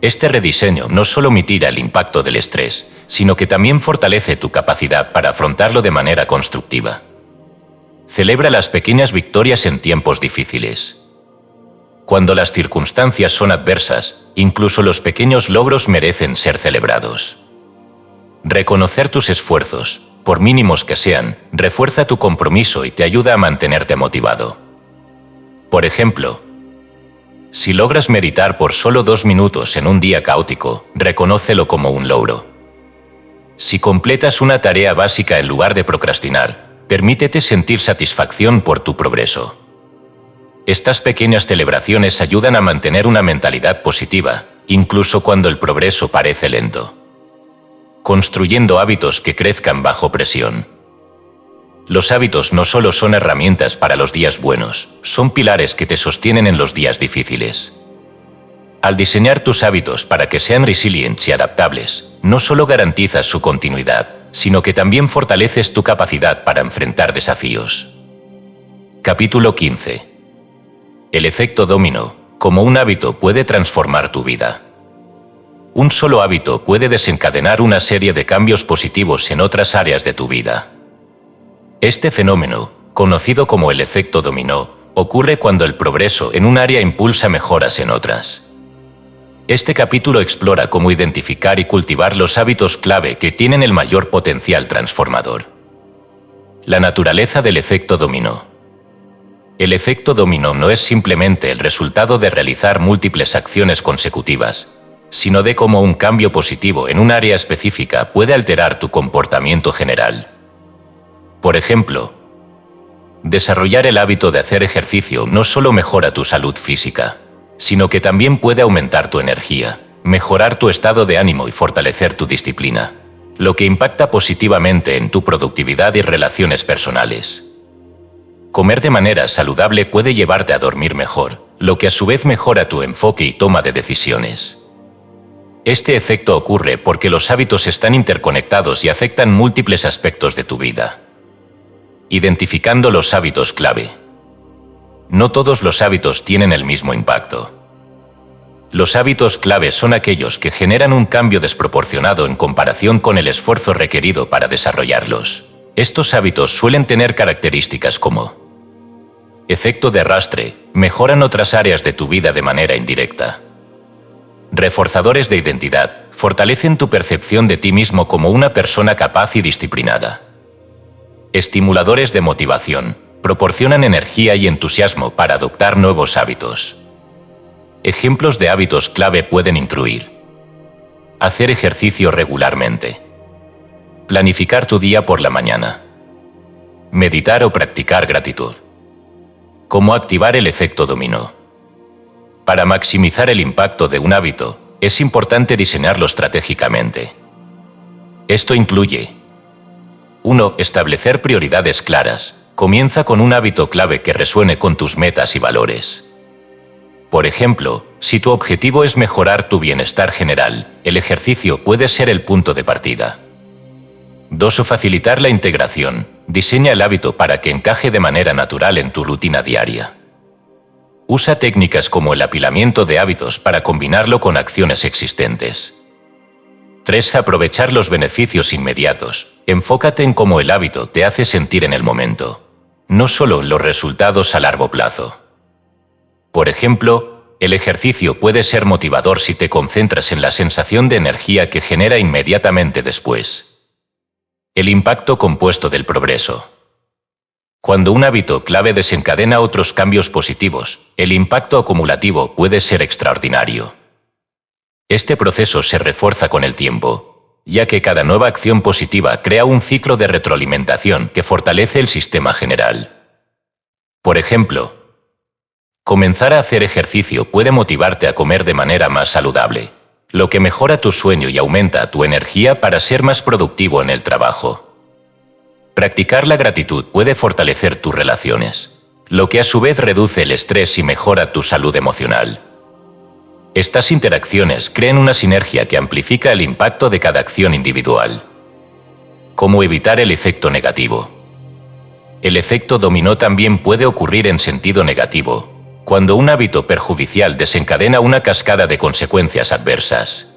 Speaker 1: Este rediseño no solo mitiga el impacto del estrés, sino que también fortalece tu capacidad para afrontarlo de manera constructiva. Celebra las pequeñas victorias en tiempos difíciles. Cuando las circunstancias son adversas, incluso los pequeños logros merecen ser celebrados. Reconocer tus esfuerzos, por mínimos que sean, refuerza tu compromiso y te ayuda a mantenerte motivado. Por ejemplo, si logras meditar por solo 2 minutos en un día caótico, reconócelo como un logro. Si completas una tarea básica en lugar de procrastinar, permítete sentir satisfacción por tu progreso. Estas pequeñas celebraciones ayudan a mantener una mentalidad positiva, incluso cuando el progreso parece lento. Construyendo hábitos que crezcan bajo presión. Los hábitos no solo son herramientas para los días buenos, son pilares que te sostienen en los días difíciles. Al diseñar tus hábitos para que sean resilientes y adaptables, no solo garantizas su continuidad, sino que también fortaleces tu capacidad para enfrentar desafíos. Capítulo 15. El efecto dominó, como un hábito puede transformar tu vida. Un solo hábito puede desencadenar una serie de cambios positivos en otras áreas de tu vida. Este fenómeno, conocido como el efecto dominó, ocurre cuando el progreso en un área impulsa mejoras en otras. Este capítulo explora cómo identificar y cultivar los hábitos clave que tienen el mayor potencial transformador. La naturaleza del efecto dominó. El efecto dominó no es simplemente el resultado de realizar múltiples acciones consecutivas, sino de cómo un cambio positivo en un área específica puede alterar tu comportamiento general. Por ejemplo, desarrollar el hábito de hacer ejercicio no solo mejora tu salud física, sino que también puede aumentar tu energía, mejorar tu estado de ánimo y fortalecer tu disciplina, lo que impacta positivamente en tu productividad y relaciones personales. Comer de manera saludable puede llevarte a dormir mejor, lo que a su vez mejora tu enfoque y toma de decisiones. Este efecto ocurre porque los hábitos están interconectados y afectan múltiples aspectos de tu vida. Identificando los hábitos clave. No todos los hábitos tienen el mismo impacto. Los hábitos clave son aquellos que generan un cambio desproporcionado en comparación con el esfuerzo requerido para desarrollarlos. Estos hábitos suelen tener características como efecto de arrastre, mejoran otras áreas de tu vida de manera indirecta. Reforzadores de identidad, fortalecen tu percepción de ti mismo como una persona capaz y disciplinada. Estimuladores de motivación, proporcionan energía y entusiasmo para adoptar nuevos hábitos. Ejemplos de hábitos clave pueden incluir: hacer ejercicio regularmente, planificar tu día por la mañana, meditar o practicar gratitud. ¿Cómo activar el efecto dominó? Para maximizar el impacto de un hábito, es importante diseñarlo estratégicamente. Esto incluye: 1. Establecer prioridades claras. Comienza con un hábito clave que resuene con tus metas y valores. Por ejemplo, si tu objetivo es mejorar tu bienestar general, el ejercicio puede ser el punto de partida. 2. Facilitar la integración. Diseña el hábito para que encaje de manera natural en tu rutina diaria. Usa técnicas como el apilamiento de hábitos para combinarlo con acciones existentes. 3. Aprovechar los beneficios inmediatos. Enfócate en cómo el hábito te hace sentir en el momento, no solo en los resultados a largo plazo. Por ejemplo, el ejercicio puede ser motivador si te concentras en la sensación de energía que genera inmediatamente después. El impacto compuesto del progreso. Cuando un hábito clave desencadena otros cambios positivos, el impacto acumulativo puede ser extraordinario. Este proceso se refuerza con el tiempo, ya que cada nueva acción positiva crea un ciclo de retroalimentación que fortalece el sistema general. Por ejemplo, comenzar a hacer ejercicio puede motivarte a comer de manera más saludable, lo que mejora tu sueño y aumenta tu energía para ser más productivo en el trabajo. Practicar la gratitud puede fortalecer tus relaciones, lo que a su vez reduce el estrés y mejora tu salud emocional. Estas interacciones crean una sinergia que amplifica el impacto de cada acción individual. ¿Cómo evitar el efecto negativo? El efecto dominó también puede ocurrir en sentido negativo, cuando un hábito perjudicial desencadena una cascada de consecuencias adversas.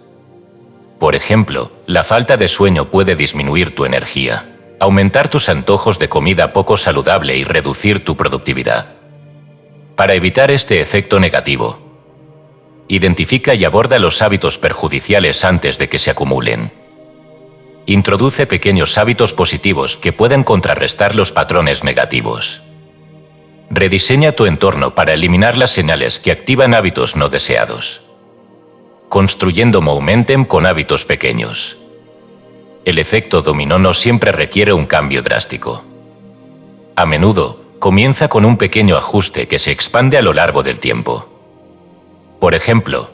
Speaker 1: Por ejemplo, la falta de sueño puede disminuir tu energía, aumentar tus antojos de comida poco saludable y reducir tu productividad. Para evitar este efecto negativo, identifica y aborda los hábitos perjudiciales antes de que se acumulen. Introduce pequeños hábitos positivos que puedan contrarrestar los patrones negativos. Rediseña tu entorno para eliminar las señales que activan hábitos no deseados. Construyendo momentum con hábitos pequeños. El efecto dominó no siempre requiere un cambio drástico. A menudo, comienza con un pequeño ajuste que se expande a lo largo del tiempo. Por ejemplo,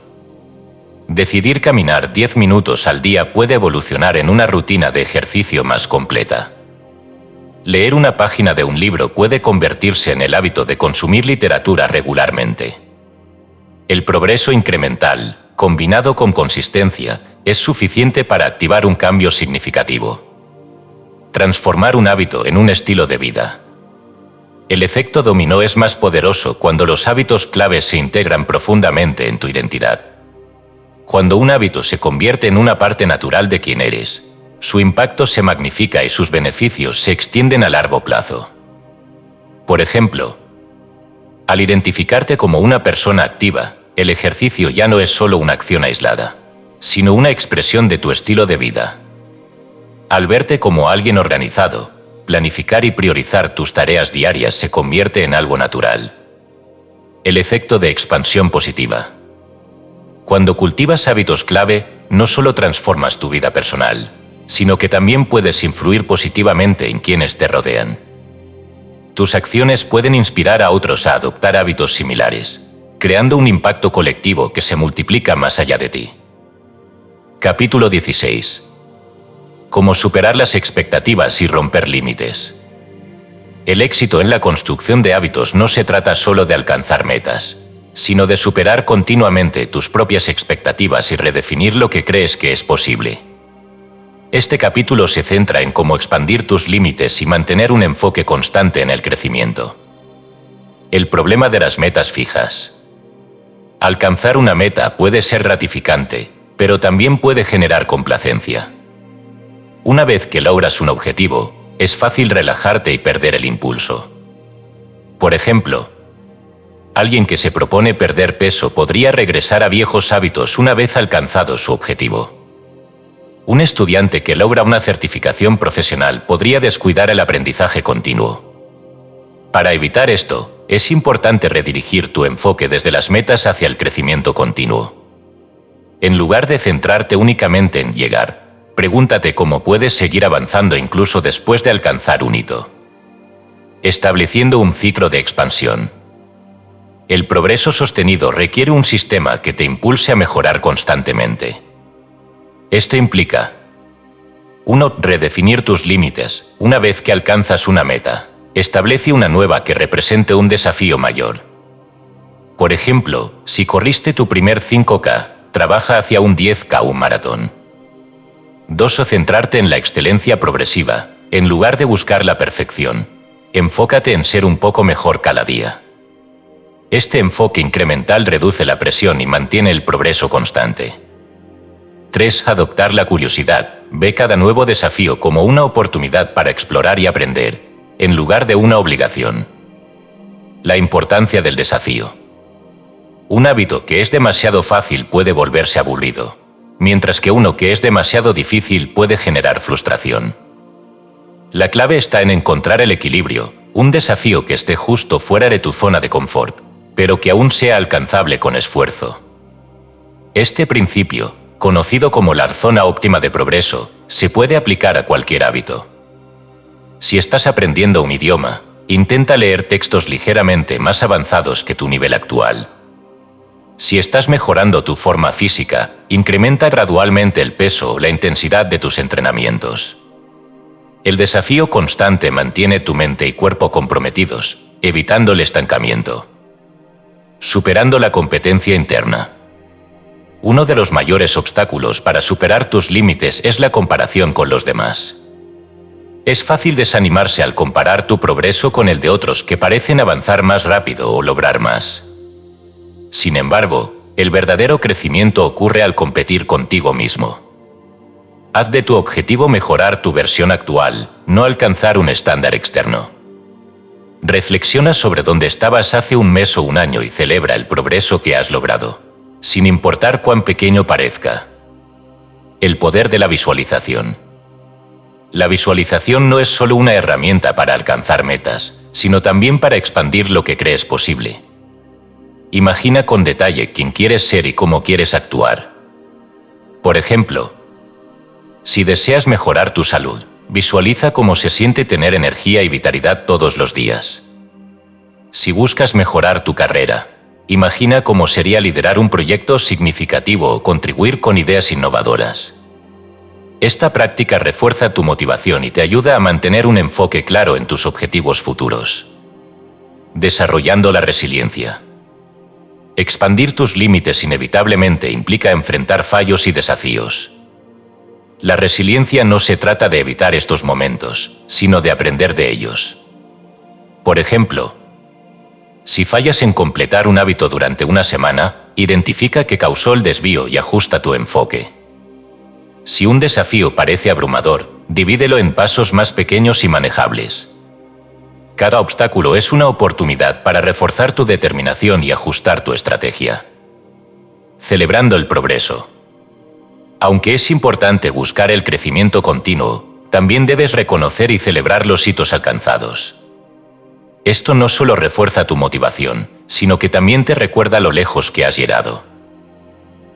Speaker 1: decidir caminar 10 minutos al día puede evolucionar en una rutina de ejercicio más completa. Leer una página de un libro puede convertirse en el hábito de consumir literatura regularmente. El progreso incremental, combinado con consistencia, es suficiente para activar un cambio significativo. Transformar un hábito en un estilo de vida. El efecto dominó es más poderoso cuando los hábitos claves se integran profundamente en tu identidad. Cuando un hábito se convierte en una parte natural de quien eres, su impacto se magnifica y sus beneficios se extienden a largo plazo. Por ejemplo, al identificarte como una persona activa, el ejercicio ya no es solo una acción aislada, sino una expresión de tu estilo de vida. Al verte como alguien organizado, planificar y priorizar tus tareas diarias se convierte en algo natural. El efecto de expansión positiva. Cuando cultivas hábitos clave, no solo transformas tu vida personal, sino que también puedes influir positivamente en quienes te rodean. Tus acciones pueden inspirar a otros a adoptar hábitos similares, creando un impacto colectivo que se multiplica más allá de ti. Capítulo 16. Cómo superar las expectativas y romper límites. El éxito en la construcción de hábitos no se trata solo de alcanzar metas, sino de superar continuamente tus propias expectativas y redefinir lo que crees que es posible. Este capítulo se centra en cómo expandir tus límites y mantener un enfoque constante en el crecimiento. El problema de las metas fijas. Alcanzar una meta puede ser gratificante, pero también puede generar complacencia. Una vez que logras un objetivo, es fácil relajarte y perder el impulso. Por ejemplo, alguien que se propone perder peso podría regresar a viejos hábitos una vez alcanzado su objetivo. Un estudiante que logra una certificación profesional podría descuidar el aprendizaje continuo. Para evitar esto, es importante redirigir tu enfoque desde las metas hacia el crecimiento continuo. En lugar de centrarte únicamente en llegar, pregúntate cómo puedes seguir avanzando incluso después de alcanzar un hito. Estableciendo un ciclo de expansión. El progreso sostenido requiere un sistema que te impulse a mejorar constantemente. Esto implica 1. Redefinir tus límites. Una vez que alcanzas una meta, establece una nueva que represente un desafío mayor. Por ejemplo, si corriste tu primer 5K, trabaja hacia un 10K o un maratón. 2. Centrarte en la excelencia progresiva. En lugar de buscar la perfección, enfócate en ser un poco mejor cada día. Este enfoque incremental reduce la presión y mantiene el progreso constante. 3. Adoptar la curiosidad. Ve cada nuevo desafío como una oportunidad para explorar y aprender, en lugar de una obligación. La importancia del desafío. Un hábito que es demasiado fácil puede volverse aburrido, mientras que uno que es demasiado difícil puede generar frustración. La clave está en encontrar el equilibrio, un desafío que esté justo fuera de tu zona de confort, pero que aún sea alcanzable con esfuerzo. Este principio, conocido como la zona óptima de progreso, se puede aplicar a cualquier hábito. Si estás aprendiendo un idioma, intenta leer textos ligeramente más avanzados que tu nivel actual. Si estás mejorando tu forma física, incrementa gradualmente el peso o la intensidad de tus entrenamientos. El desafío constante mantiene tu mente y cuerpo comprometidos, evitando el estancamiento. Superando la competencia interna. Uno de los mayores obstáculos para superar tus límites es la comparación con los demás. Es fácil desanimarse al comparar tu progreso con el de otros que parecen avanzar más rápido o lograr más. Sin embargo, el verdadero crecimiento ocurre al competir contigo mismo. Haz de tu objetivo mejorar tu versión actual, no alcanzar un estándar externo. Reflexiona sobre dónde estabas hace un mes o un año y celebra el progreso que has logrado, sin importar cuán pequeño parezca. El poder de la visualización. La visualización no es solo una herramienta para alcanzar metas, sino también para expandir lo que crees posible. Imagina con detalle quién quieres ser y cómo quieres actuar. Por ejemplo, si deseas mejorar tu salud, visualiza cómo se siente tener energía y vitalidad todos los días. Si buscas mejorar tu carrera, imagina cómo sería liderar un proyecto significativo o contribuir con ideas innovadoras. Esta práctica refuerza tu motivación y te ayuda a mantener un enfoque claro en tus objetivos futuros. Desarrollando la resiliencia. Expandir tus límites inevitablemente implica enfrentar fallos y desafíos. La resiliencia no se trata de evitar estos momentos, sino de aprender de ellos. Por ejemplo, si fallas en completar un hábito durante una semana, identifica qué causó el desvío y ajusta tu enfoque. Si un desafío parece abrumador, divídelo en pasos más pequeños y manejables. Cada obstáculo es una oportunidad para reforzar tu determinación y ajustar tu estrategia. Celebrando el progreso. Aunque es importante buscar el crecimiento continuo, también debes reconocer y celebrar los hitos alcanzados. Esto no solo refuerza tu motivación, sino que también te recuerda lo lejos que has llegado.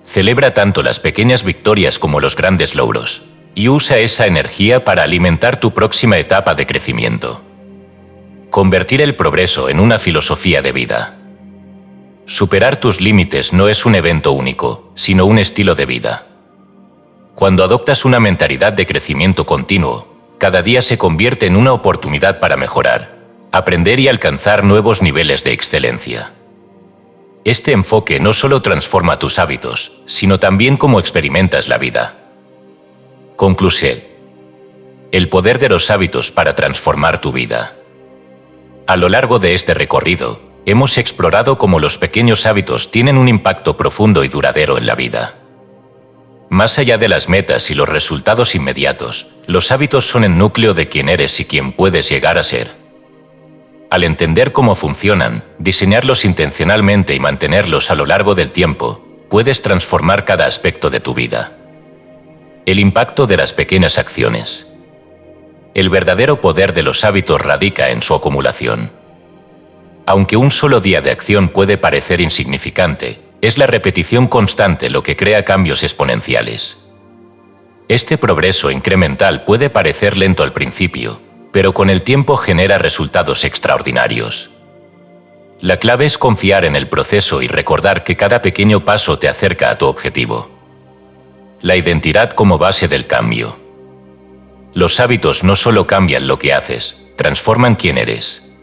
Speaker 1: Celebra tanto las pequeñas victorias como los grandes logros, y usa esa energía para alimentar tu próxima etapa de crecimiento. Convertir el progreso en una filosofía de vida. Superar tus límites no es un evento único, sino un estilo de vida. Cuando adoptas una mentalidad de crecimiento continuo, cada día se convierte en una oportunidad para mejorar, aprender y alcanzar nuevos niveles de excelencia. Este enfoque no solo transforma tus hábitos, sino también cómo experimentas la vida. Conclusión. El poder de los hábitos para transformar tu vida. A lo largo de este recorrido, hemos explorado cómo los pequeños hábitos tienen un impacto profundo y duradero en la vida. Más allá de las metas y los resultados inmediatos, los hábitos son el núcleo de quién eres y quién puedes llegar a ser. Al entender cómo funcionan, diseñarlos intencionalmente y mantenerlos a lo largo del tiempo, puedes transformar cada aspecto de tu vida. El impacto de las pequeñas acciones. El verdadero poder de los hábitos radica en su acumulación. Aunque un solo día de acción puede parecer insignificante, es la repetición constante lo que crea cambios exponenciales. Este progreso incremental puede parecer lento al principio, pero con el tiempo genera resultados extraordinarios. La clave es confiar en el proceso y recordar que cada pequeño paso te acerca a tu objetivo. La identidad como base del cambio. Los hábitos no solo cambian lo que haces, transforman quién eres.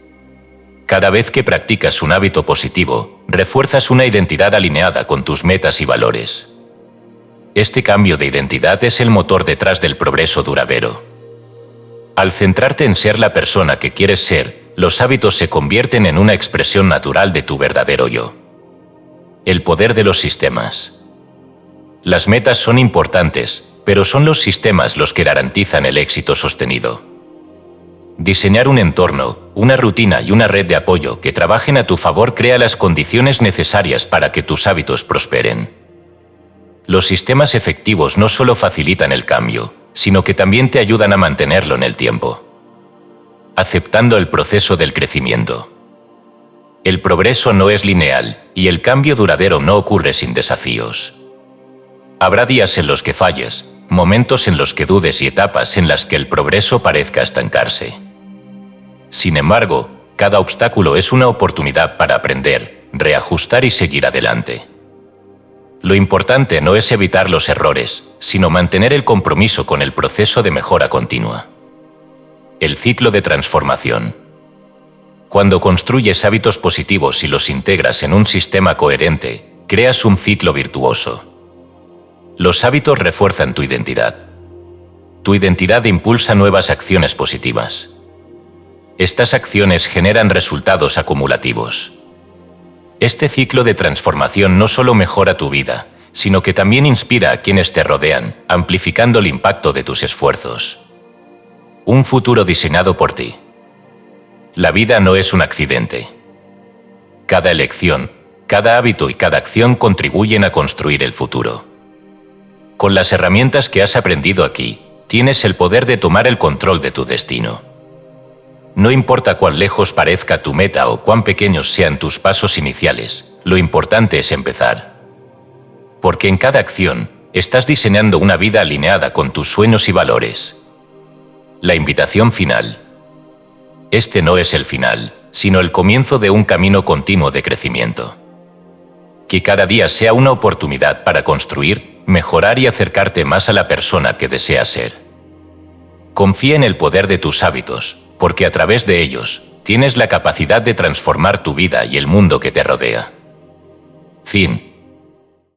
Speaker 1: Cada vez que practicas un hábito positivo, refuerzas una identidad alineada con tus metas y valores. Este cambio de identidad es el motor detrás del progreso duradero. Al centrarte en ser la persona que quieres ser, los hábitos se convierten en una expresión natural de tu verdadero yo. El poder de los sistemas. Las metas son importantes, pero son los sistemas los que garantizan el éxito sostenido. Diseñar un entorno, una rutina y una red de apoyo que trabajen a tu favor crea las condiciones necesarias para que tus hábitos prosperen. Los sistemas efectivos no solo facilitan el cambio, sino que también te ayudan a mantenerlo en el tiempo. Aceptando el proceso del crecimiento. El progreso no es lineal, y el cambio duradero no ocurre sin desafíos. Habrá días en los que falles, momentos en los que dudes y etapas en las que el progreso parezca estancarse. Sin embargo, cada obstáculo es una oportunidad para aprender, reajustar y seguir adelante. Lo importante no es evitar los errores, sino mantener el compromiso con el proceso de mejora continua. El ciclo de transformación. Cuando construyes hábitos positivos y los integras en un sistema coherente, creas un ciclo virtuoso. Los hábitos refuerzan tu identidad. Tu identidad impulsa nuevas acciones positivas. Estas acciones generan resultados acumulativos. Este ciclo de transformación no solo mejora tu vida, sino que también inspira a quienes te rodean, amplificando el impacto de tus esfuerzos. Un futuro diseñado por ti. La vida no es un accidente. Cada elección, cada hábito y cada acción contribuyen a construir el futuro. Con las herramientas que has aprendido aquí, tienes el poder de tomar el control de tu destino. No importa cuán lejos parezca tu meta o cuán pequeños sean tus pasos iniciales, lo importante es empezar. Porque en cada acción, estás diseñando una vida alineada con tus sueños y valores. La invitación final. Este no es el final, sino el comienzo de un camino continuo de crecimiento. Que cada día sea una oportunidad para construir, mejorar y acercarte más a la persona que deseas ser. Confía en el poder de tus hábitos, porque a través de ellos, tienes la capacidad de transformar tu vida y el mundo que te rodea. Fin.